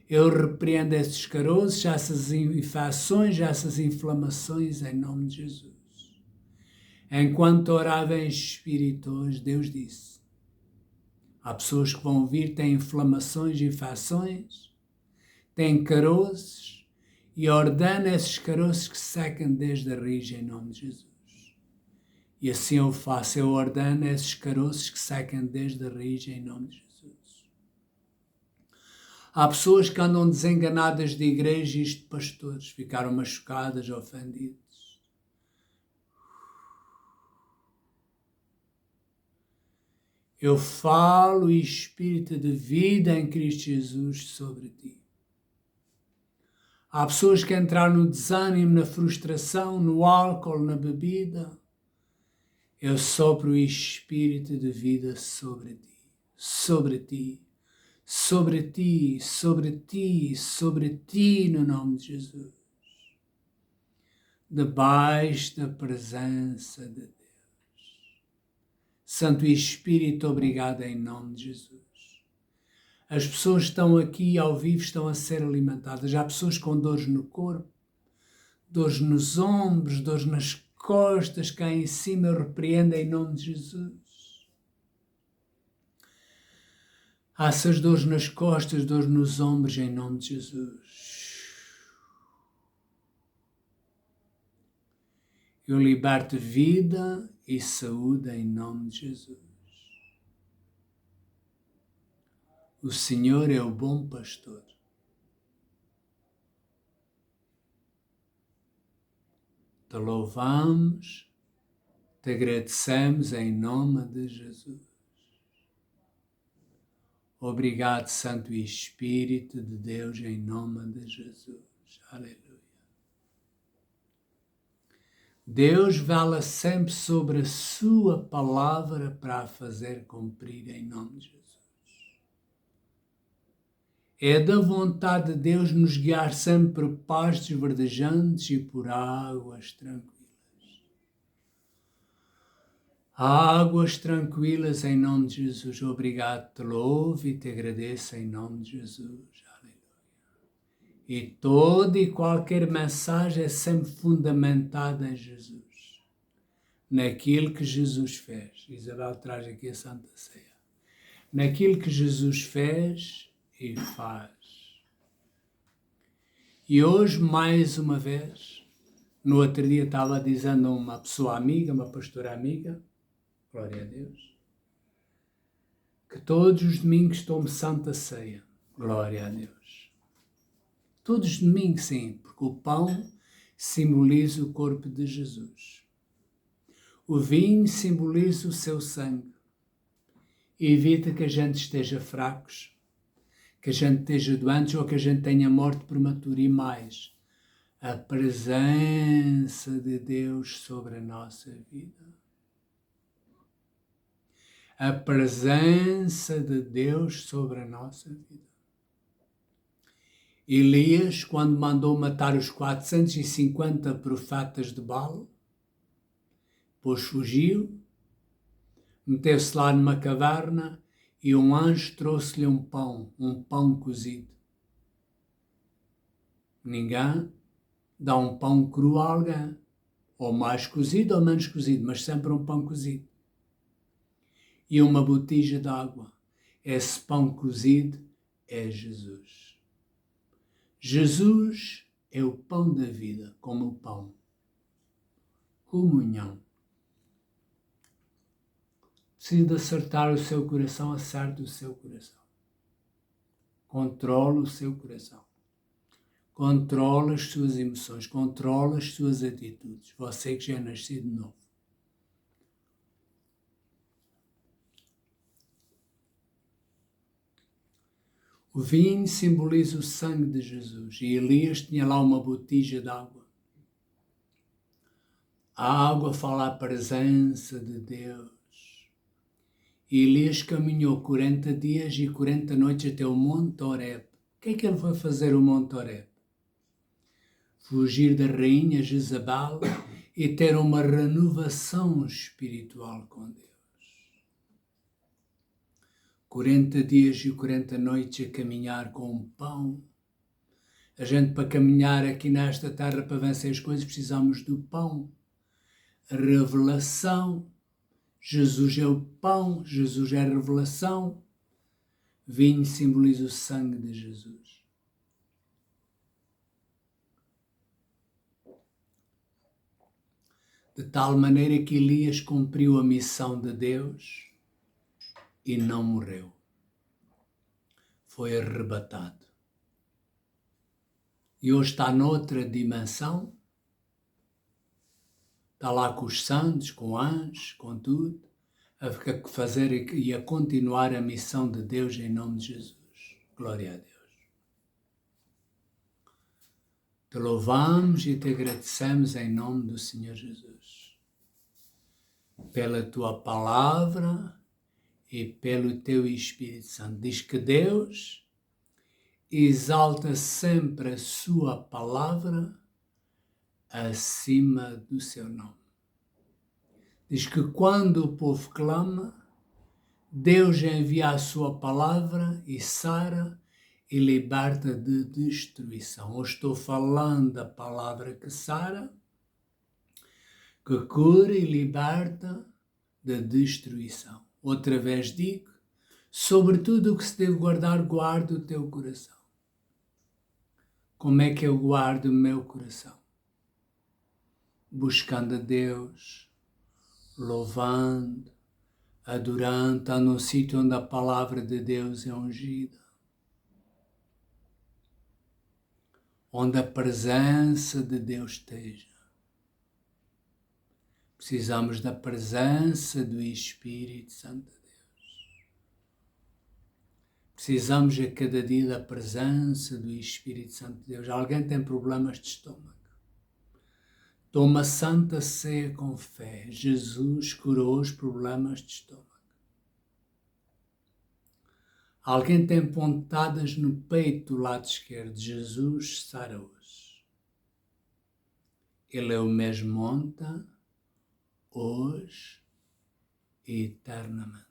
Eu repreendo esses caroços, essas infecções, essas inflamações em nome de Jesus. Enquanto orava em espíritos, Deus disse, há pessoas que vão vir, têm inflamações, infecções, têm caroços, e ordena esses caroços que sequem desde a raiz em nome de Jesus. E assim eu faço, eu ordeno esses caroços que sequem desde a raiz em nome de Jesus. Há pessoas que andam desenganadas de igrejas e de pastores, ficaram machucadas, ofendidas. Eu falo o Espírito de vida em Cristo Jesus sobre ti. Há pessoas que entraram no desânimo, na frustração, no álcool, na bebida. Eu sopro o Espírito de vida sobre ti, sobre ti. Sobre ti, sobre ti, sobre ti, no nome de Jesus. Debaixo da presença de Deus. Santo Espírito, obrigado em nome de Jesus. As pessoas que estão aqui ao vivo estão a ser alimentadas. Há pessoas com dores no corpo, dores nos ombros, dores nas costas, cá em cima, eu repreendo em nome de Jesus. Há essas dores nas costas, dores nos ombros, em nome de Jesus. Eu liberto vida e saúde em nome de Jesus. O Senhor é o bom pastor. Te louvamos, te agradecemos em nome de Jesus. Obrigado, Santo Espírito de Deus, em nome de Jesus. Aleluia. Deus vela sempre sobre a sua palavra para a fazer cumprir em nome de Jesus. É da vontade de Deus nos guiar sempre por pastos verdejantes e por águas tranquilas. Águas tranquilas em nome de Jesus. Obrigado, te louvo e te agradeço em nome de Jesus. Aleluia. E toda e qualquer mensagem é sempre fundamentada em Jesus. Naquilo que Jesus fez. Isabel traz aqui a Santa Ceia. Naquilo que Jesus fez e faz. E hoje, mais uma vez, no outro dia estava dizendo a uma pessoa amiga, uma pastora amiga, glória a Deus, que todos os domingos tomo Santa Ceia. Glória a Deus. Todos os domingos, sim, porque o pão simboliza o corpo de Jesus. O vinho simboliza o seu sangue. E evita que a gente esteja fracos, que a gente esteja doentes ou que a gente tenha morte prematura. E mais, a presença de Deus sobre a nossa vida. A presença de Deus sobre a nossa vida. Elias, quando mandou matar os 450 profetas de Baal, depois fugiu, meteu-se lá numa caverna e um anjo trouxe-lhe um pão cozido. Ninguém dá um pão cru a alguém, ou mais cozido ou menos cozido, mas sempre um pão cozido. E uma botija de água. Esse pão cozido é Jesus. Jesus é o pão da vida, como o pão. Comunhão. Precisa de acertar o seu coração, acerte o seu coração. Controle o seu coração. Controle as suas emoções, controle as suas atitudes. Você que já é nascido de novo. O vinho simboliza o sangue de Jesus e Elias tinha lá uma botija de água. A água fala a presença de Deus. E Elias caminhou 40 dias e 40 noites até o Monte Horebe. O que é que ele foi fazer o Monte Horebe? Fugir da rainha Jezabel e ter uma renovação espiritual com Deus. 40 dias e 40 noites a caminhar com um pão. A gente, para caminhar aqui nesta terra, para vencer as coisas, precisamos do pão. A revelação. Jesus é o pão, Jesus é a revelação. Vinho simboliza o sangue de Jesus. De tal maneira que Elias cumpriu a missão de Deus e não morreu. Foi arrebatado. E hoje está noutra dimensão. Está lá com os santos, com anjos, com tudo, a fazer e a continuar a missão de Deus em nome de Jesus. Glória a Deus. Te louvamos e te agradecemos em nome do Senhor Jesus. Pela tua palavra e pelo teu Espírito Santo. Diz que Deus exalta sempre a sua palavra acima do seu nome. Diz que quando o povo clama, Deus envia a sua palavra e sara e liberta de destruição. Eu estou falando da palavra que sara, que cura e liberta da destruição. Outra vez digo, sobretudo o que se deve guardar, guarda o teu coração. Como é que eu guardo o meu coração? Buscando a Deus, louvando, adorando, está num sítio onde a palavra de Deus é ungida. Onde a presença de Deus esteja. Precisamos da presença do Espírito Santo de Deus. Precisamos a cada dia da presença do Espírito Santo de Deus. Alguém tem problemas de estômago? Toma santa ceia com fé. Jesus curou os problemas de estômago. Alguém tem pontadas no peito do lado esquerdo. Jesus sara-os. Ele é o mesmo ontem, hoje e eternamente.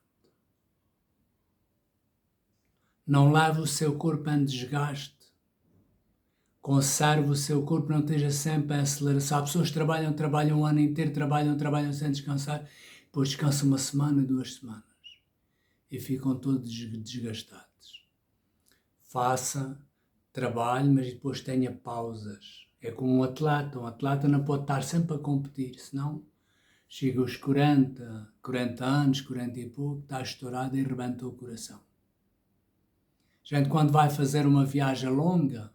Não leve o seu corpo em desgaste. Conserve o seu corpo, não esteja sempre em aceleração. Há pessoas que trabalham um ano inteiro, trabalham sem descansar, depois descansam uma semana, 2 semanas e ficam todos desgastados. Faça trabalho, mas depois tenha pausas. É como um atleta não pode estar sempre a competir, senão chega aos 40 anos, 40 e pouco, está estourado e rebenta o coração. Gente, quando vai fazer uma viagem longa,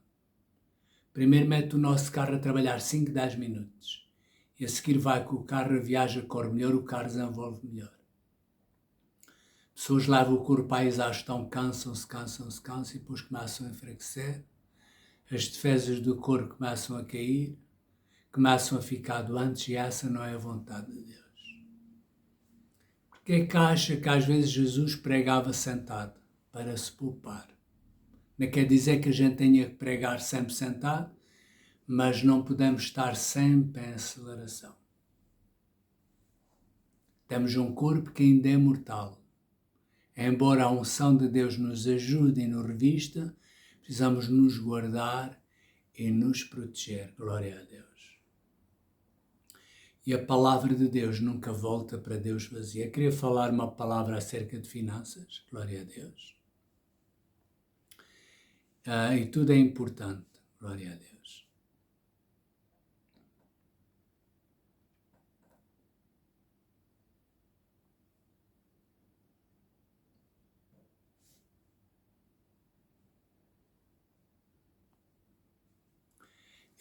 primeiro mete o nosso carro a trabalhar 5, 10 minutos. E a seguir vai com o carro, a viagem corre melhor, o carro desenvolve melhor. Pessoas levam o corpo à exaustão, cansam-se e depois começam a enfraquecer. as defesas do corpo começam a cair, começam a ficar doentes e essa não é a vontade de Deus. Porque é que acha que às vezes Jesus pregava sentado para se poupar? Não quer dizer que a gente tenha que pregar sempre sentado, mas não podemos estar sempre em aceleração. Temos um corpo que ainda é mortal. Embora a unção de Deus nos ajude e nos revista, precisamos nos guardar e nos proteger. Glória a Deus. E a palavra de Deus nunca volta para Deus vazia. Queria falar uma palavra acerca de finanças. Glória a Deus. E tudo é importante. Glória a Deus.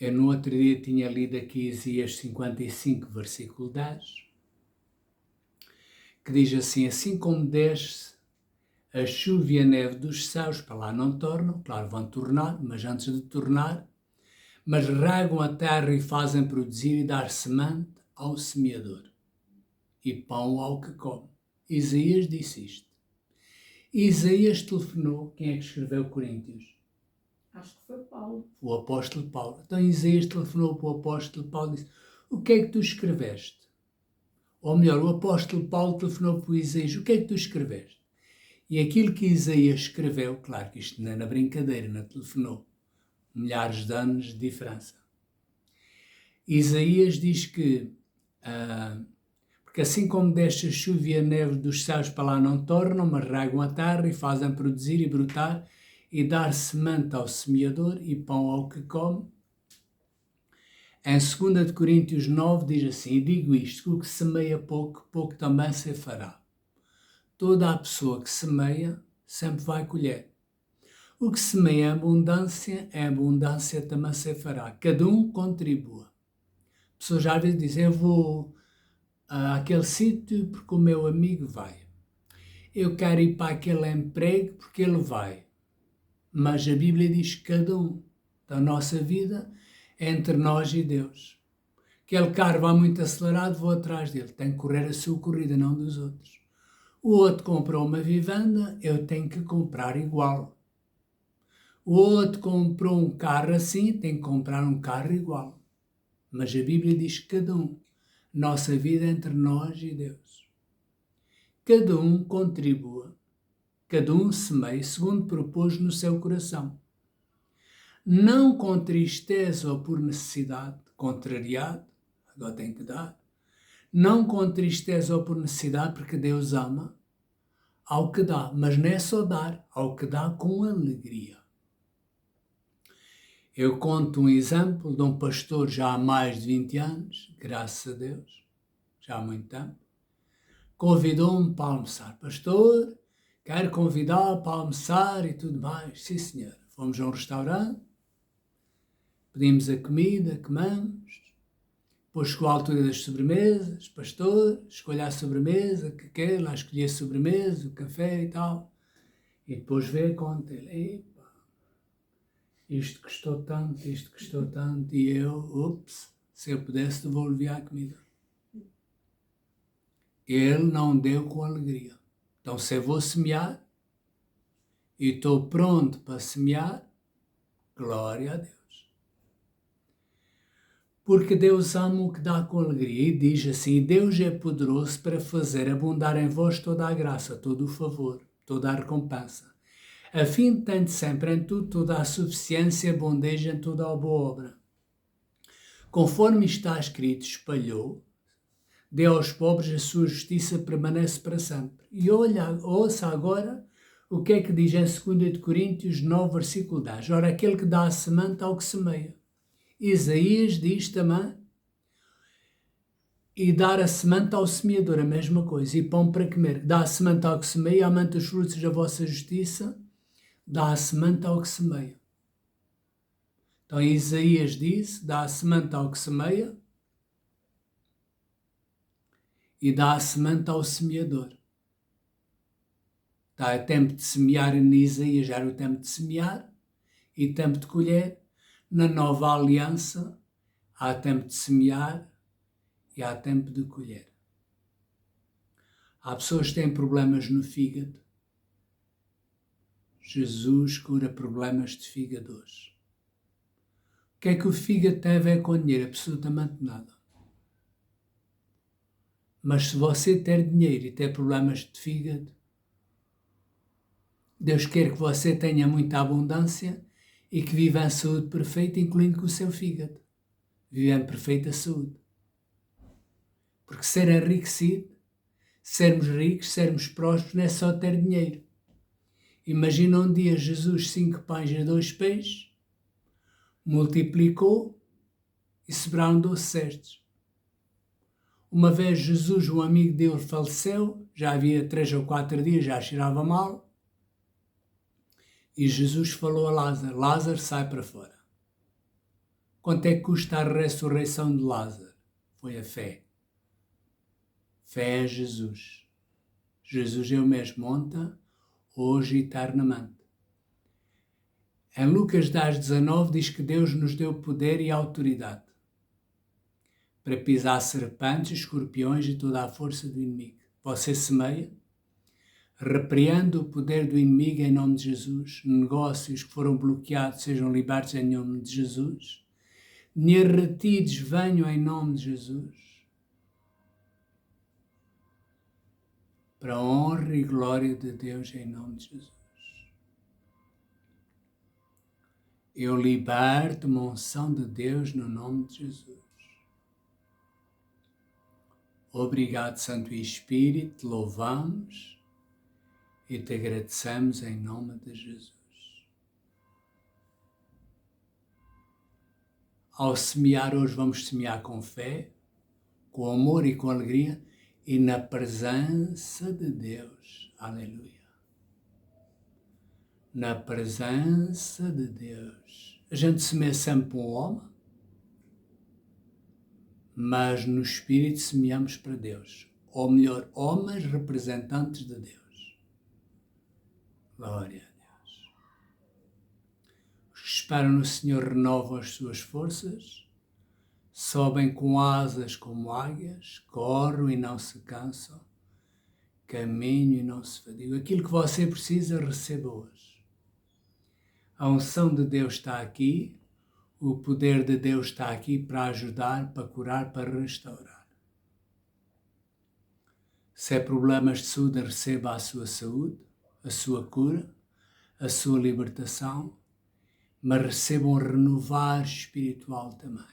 Eu no outro dia tinha lido aqui Isaías 55, versículo 10, que diz assim como desce a chuva e a neve dos céus, para lá não tornam, claro, vão tornar, mas antes de tornar, mas regam a terra e fazem produzir e dar semente ao semeador e pão ao que come. Isaías disse isto. Isaías telefonou, quem é que escreveu Coríntios? Acho que foi Paulo. O apóstolo Paulo. Então Isaías telefonou para o apóstolo Paulo e disse: o que é que tu escreveste? Ou melhor, o apóstolo Paulo telefonou para o Isaías: o que é que tu escreveste? E aquilo que Isaías escreveu, claro que isto não é na brincadeira, não telefonou. Milhares de anos de diferença. Isaías diz que, porque assim como desce a chuva e a neve dos céus para lá não tornam, mas regam a terra e fazem produzir e brotar, e dar semente ao semeador e pão ao que come. Em 2 de Coríntios 9 diz assim: e digo isto, que o que semeia pouco, pouco também se fará. Toda a pessoa que semeia, sempre vai colher. O que semeia em abundância também se fará. Cada um contribua. Pessoas às vezes dizem: eu vou àquele sítio porque o meu amigo vai. Eu quero ir para aquele emprego porque ele vai. Mas a Bíblia diz que cada um da nossa vida é entre nós e Deus. Aquele carro vai muito acelerado, vou atrás dele. Tem que correr a sua corrida, não dos outros. O outro comprou uma vivenda, eu tenho que comprar igual. O outro comprou um carro assim, tem que comprar um carro igual. Mas a Bíblia diz que cada um, nossa vida é entre nós e Deus. Cada um contribua. Cada um semeia segundo propôs no seu coração. Não com tristeza ou por necessidade, contrariado, agora tem que dar. Não com tristeza ou por necessidade, porque Deus ama ao que dá. Mas não é só dar, ao que dá com alegria. Eu conto um exemplo de um pastor já há mais de 20 anos, graças a Deus, já há muito tempo, convidou-me para almoçar. Pastor, quero convidar para almoçar e tudo mais. Sim, senhor. Fomos a um restaurante, pedimos a comida, comemos. Depois chegou a altura das sobremesas. Pastor, escolha a sobremesa que quer. Lá escolhi a sobremesa, o café e tal. E depois veio a conta. Ele: epa, isto custou tanto, isto custou tanto. E eu, ups, se eu pudesse devolver a comida. Ele não deu com alegria. Então, se eu vou semear e estou pronto para semear, glória a Deus. Porque Deus ama o que dá com alegria e diz assim: Deus é poderoso para fazer abundar em vós toda a graça, todo o favor, toda a recompensa, a fim de ter sempre em tudo toda a suficiência, bondade em toda a boa obra. Conforme está escrito, espalhou, dê aos pobres, a sua justiça permanece para sempre. E ouça agora o que é que diz em 2 de Coríntios 9, versículo 10. Ora, aquele que dá a semente ao que semeia. Isaías diz também: e dar a semente ao semeador, a mesma coisa, e pão para comer. Dá a semente ao que semeia, aumenta os frutos da vossa justiça, dá a semente ao que semeia. Então Isaías disse: dá a semente ao que semeia, e dá a semente ao semeador. Está, é tempo de semear em Isaías, já era o tempo de semear, e tempo de colher. Na nova aliança, há tempo de semear e há tempo de colher. Há pessoas que têm problemas no fígado. Jesus cura problemas de fígado hoje. O que é que o fígado tem a ver com dinheiro? Absolutamente nada. Mas se você ter dinheiro e ter problemas de fígado, Deus quer que você tenha muita abundância e que viva em saúde perfeita, incluindo com o seu fígado. Viva em perfeita saúde. Porque ser enriquecido, sermos ricos, sermos prósperos, não é só ter dinheiro. Imagina um dia Jesus 5 pães e 2 peixes, multiplicou e sobraram 12 cestos. Uma vez Jesus, um amigo dele, faleceu, já havia 3 ou 4 dias, já cheirava mal, e Jesus falou a Lázaro: Lázaro, sai para fora. Quanto é que custa a ressurreição de Lázaro? Foi a fé. Fé é Jesus. Jesus é o mesmo ontem, hoje e eternamente. Em Lucas 10:19 diz que Deus nos deu poder e autoridade para pisar serpentes, escorpiões e toda a força do inimigo. Você semeia? Repreende o poder do inimigo em nome de Jesus. Negócios que foram bloqueados sejam libertos em nome de Jesus. Dinheiro retidos venham em nome de Jesus. Para a honra e glória de Deus em nome de Jesus. Eu liberto uma unção de Deus no nome de Jesus. Obrigado, Santo Espírito, te louvamos e te agradecemos em nome de Jesus. Ao semear hoje, vamos semear com fé, com amor e com alegria e na presença de Deus. Aleluia. Na presença de Deus. A gente semeia sempre um homem, mas no Espírito semeamos para Deus. Ou melhor, homens representantes de Deus. Glória a Deus. Os que esperam no Senhor renovam as suas forças, sobem com asas como águias, correm e não se cansam, caminham e não se fadigam. Aquilo que você precisa, receba hoje. A unção de Deus está aqui, o poder de Deus está aqui para ajudar, para curar, para restaurar. Se é problemas de saúde, receba a sua saúde, a sua cura, a sua libertação, mas receba um renovar espiritual também.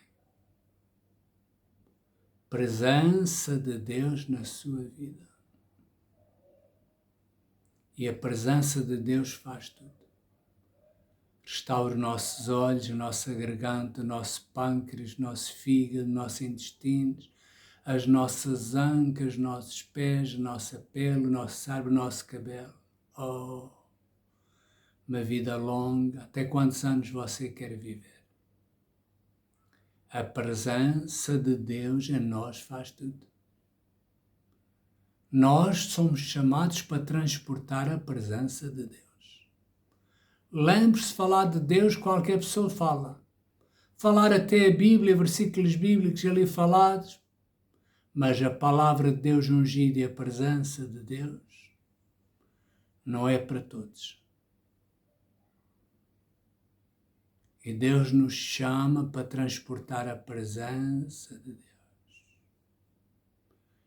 Presença de Deus na sua vida. E a presença de Deus faz tudo. Restaura os nossos olhos, a nossa garganta, o nosso pâncreas, o nosso fígado, o nosso intestinos, as nossas ancas, os nossos pés, a nossa pele, o nosso cérebro, o nosso cabelo. Oh, uma vida longa. Até quantos anos você quer viver? A presença de Deus em nós faz tudo. Nós somos chamados para transportar a presença de Deus. Lembre-se de falar de Deus, qualquer pessoa fala. Falar até a Bíblia, versículos bíblicos ali falados, mas a palavra de Deus ungida e a presença de Deus não é para todos. E Deus nos chama para transportar a presença de Deus.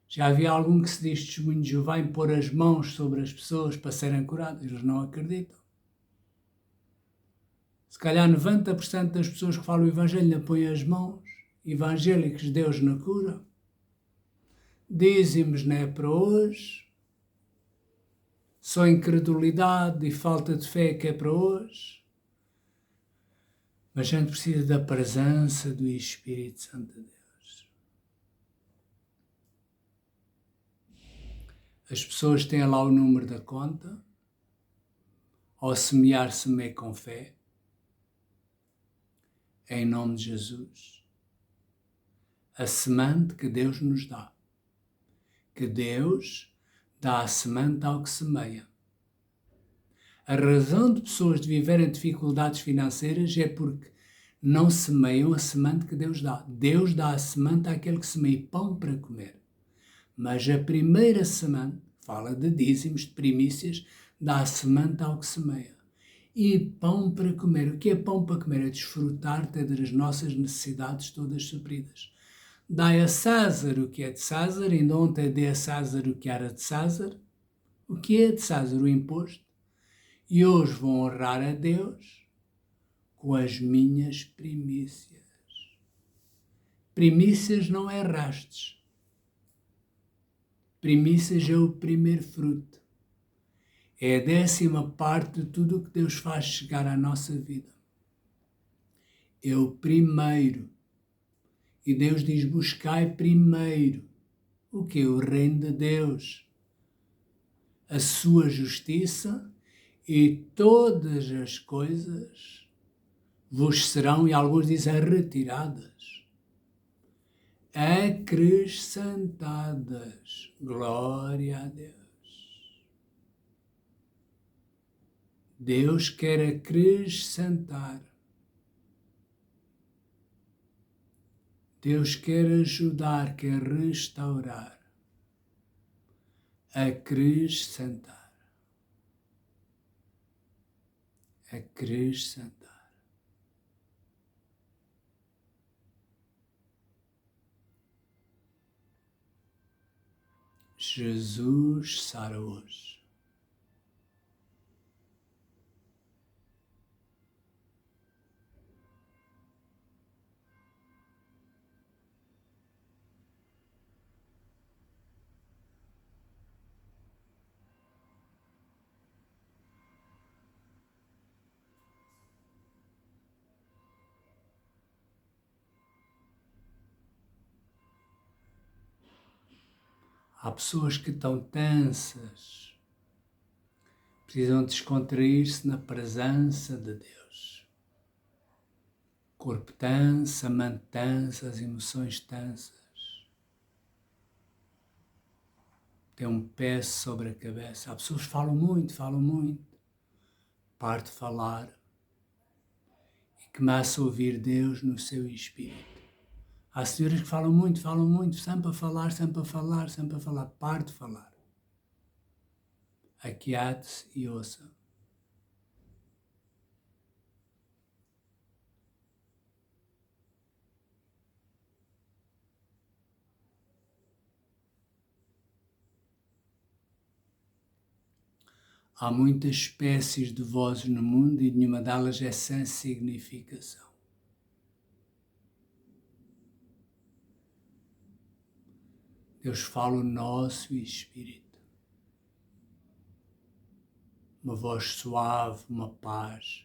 Já havia algum que se diz testemunho de Jeová em pôr as mãos sobre as pessoas para serem curadas. Eles não acreditam. Se calhar 90% das pessoas que falam o Evangelho não põem as mãos. Evangélicos, Deus não cura. Dizem-nos não é para hoje. Só incredulidade e falta de fé que é para hoje. Mas a gente precisa da presença do Espírito Santo de Deus. As pessoas têm lá o número da conta. Ao semear, semeia com fé. Em nome de Jesus. A semente que Deus nos dá. Que Deus dá a semente ao que semeia. A razão de pessoas de viverem dificuldades financeiras é porque não semeiam a semente que Deus dá. Deus dá a semente àquele que semeia pão para comer. Mas a primeira semente, fala de dízimos, de primícias, dá a semente ao que semeia. E pão para comer. O que é pão para comer? É desfrutar das nossas necessidades todas supridas. Dai a César o que é de César, ainda ontem dei a César o que era de César. O que é de César? O imposto. E hoje vou honrar a Deus com as minhas primícias. Primícias não é rastes. Primícias é o primeiro fruto. É a 10ª parte de tudo o que Deus faz chegar à nossa vida. É o primeiro. E Deus diz, buscai primeiro. O que é o reino de Deus? A sua justiça, e todas as coisas vos serão, e alguns dizem, retiradas, acrescentadas. Glória a Deus. Deus quer acrescentar. Deus quer ajudar, quer restaurar, acrescentar, acrescentar. Jesus sara hoje. Há pessoas que estão tensas, precisam descontrair-se na presença de Deus. Corpo tenso, a mente tensa, as emoções tensas. Tem um peso sobre a cabeça. Há pessoas que falam muito. Parte de falar e começa a ouvir Deus no seu espírito. Há senhoras que falam muito, sempre a falar. Parte de falar. Aquiete-se e ouça. Há muitas espécies de vozes no mundo e nenhuma delas é sem significação. Deus fala o nosso espírito. Uma voz suave, uma paz.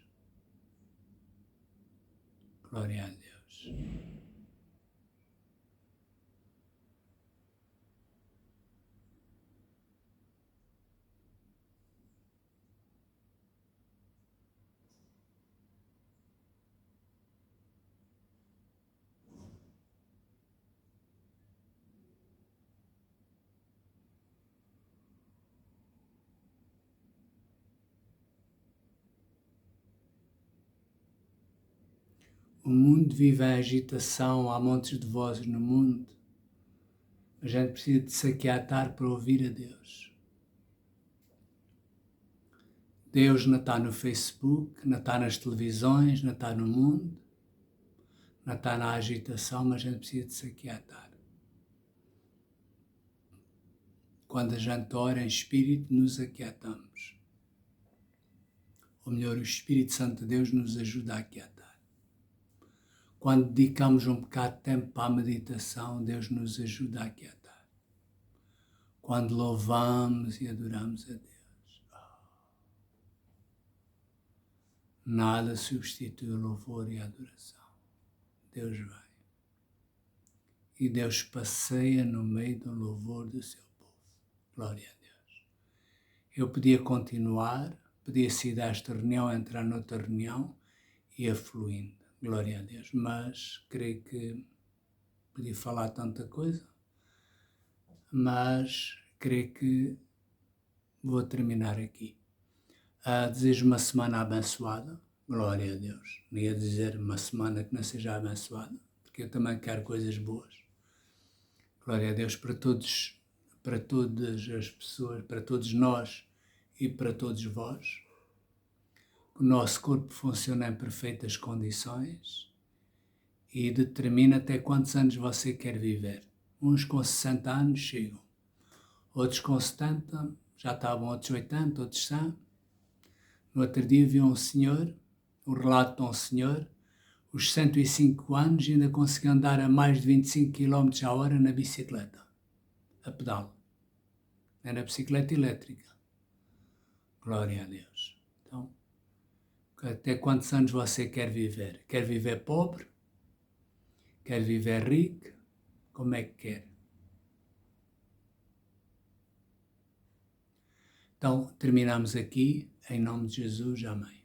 Glória a Deus. O mundo vive em agitação, há montes de vozes no mundo. A gente precisa de se aquietar para ouvir a Deus. Deus não está no Facebook, não está nas televisões, não está no mundo, não está na agitação, mas a gente precisa de se aquietar. Quando a gente ora em espírito, nos aquietamos. Ou melhor, o Espírito Santo de Deus nos ajuda a aquietar. Quando dedicamos um bocado de tempo para a meditação, Deus nos ajuda a aquietar. Quando louvamos e adoramos a Deus, nada substitui o louvor e a adoração. Deus vem. E Deus passeia no meio do louvor do seu povo. Glória a Deus. Eu podia continuar, podia sair desta reunião, entrar noutra reunião e ir fluindo. Glória a Deus. Mas creio que podia falar tanta coisa, mas creio que vou terminar aqui. Desejo uma semana abençoada. Glória a Deus. Não ia dizer uma semana que não seja abençoada, porque eu também quero coisas boas. Glória a Deus para todos, para todas as pessoas, para todos nós e para todos vós. O nosso corpo funciona em perfeitas condições e determina até quantos anos você quer viver. Uns com 60 anos chegam, outros com 70, já estavam outros 80, outros 100. No outro dia vi um senhor, o relato de um senhor, os 105 anos ainda conseguiu andar a mais de 25 km a hora na bicicleta, a pedal. Era bicicleta elétrica. Glória a Deus. Então, até quantos anos você quer viver? Quer viver pobre? Quer viver rico? Como é que quer? Então, terminamos aqui. Em nome de Jesus. Amém.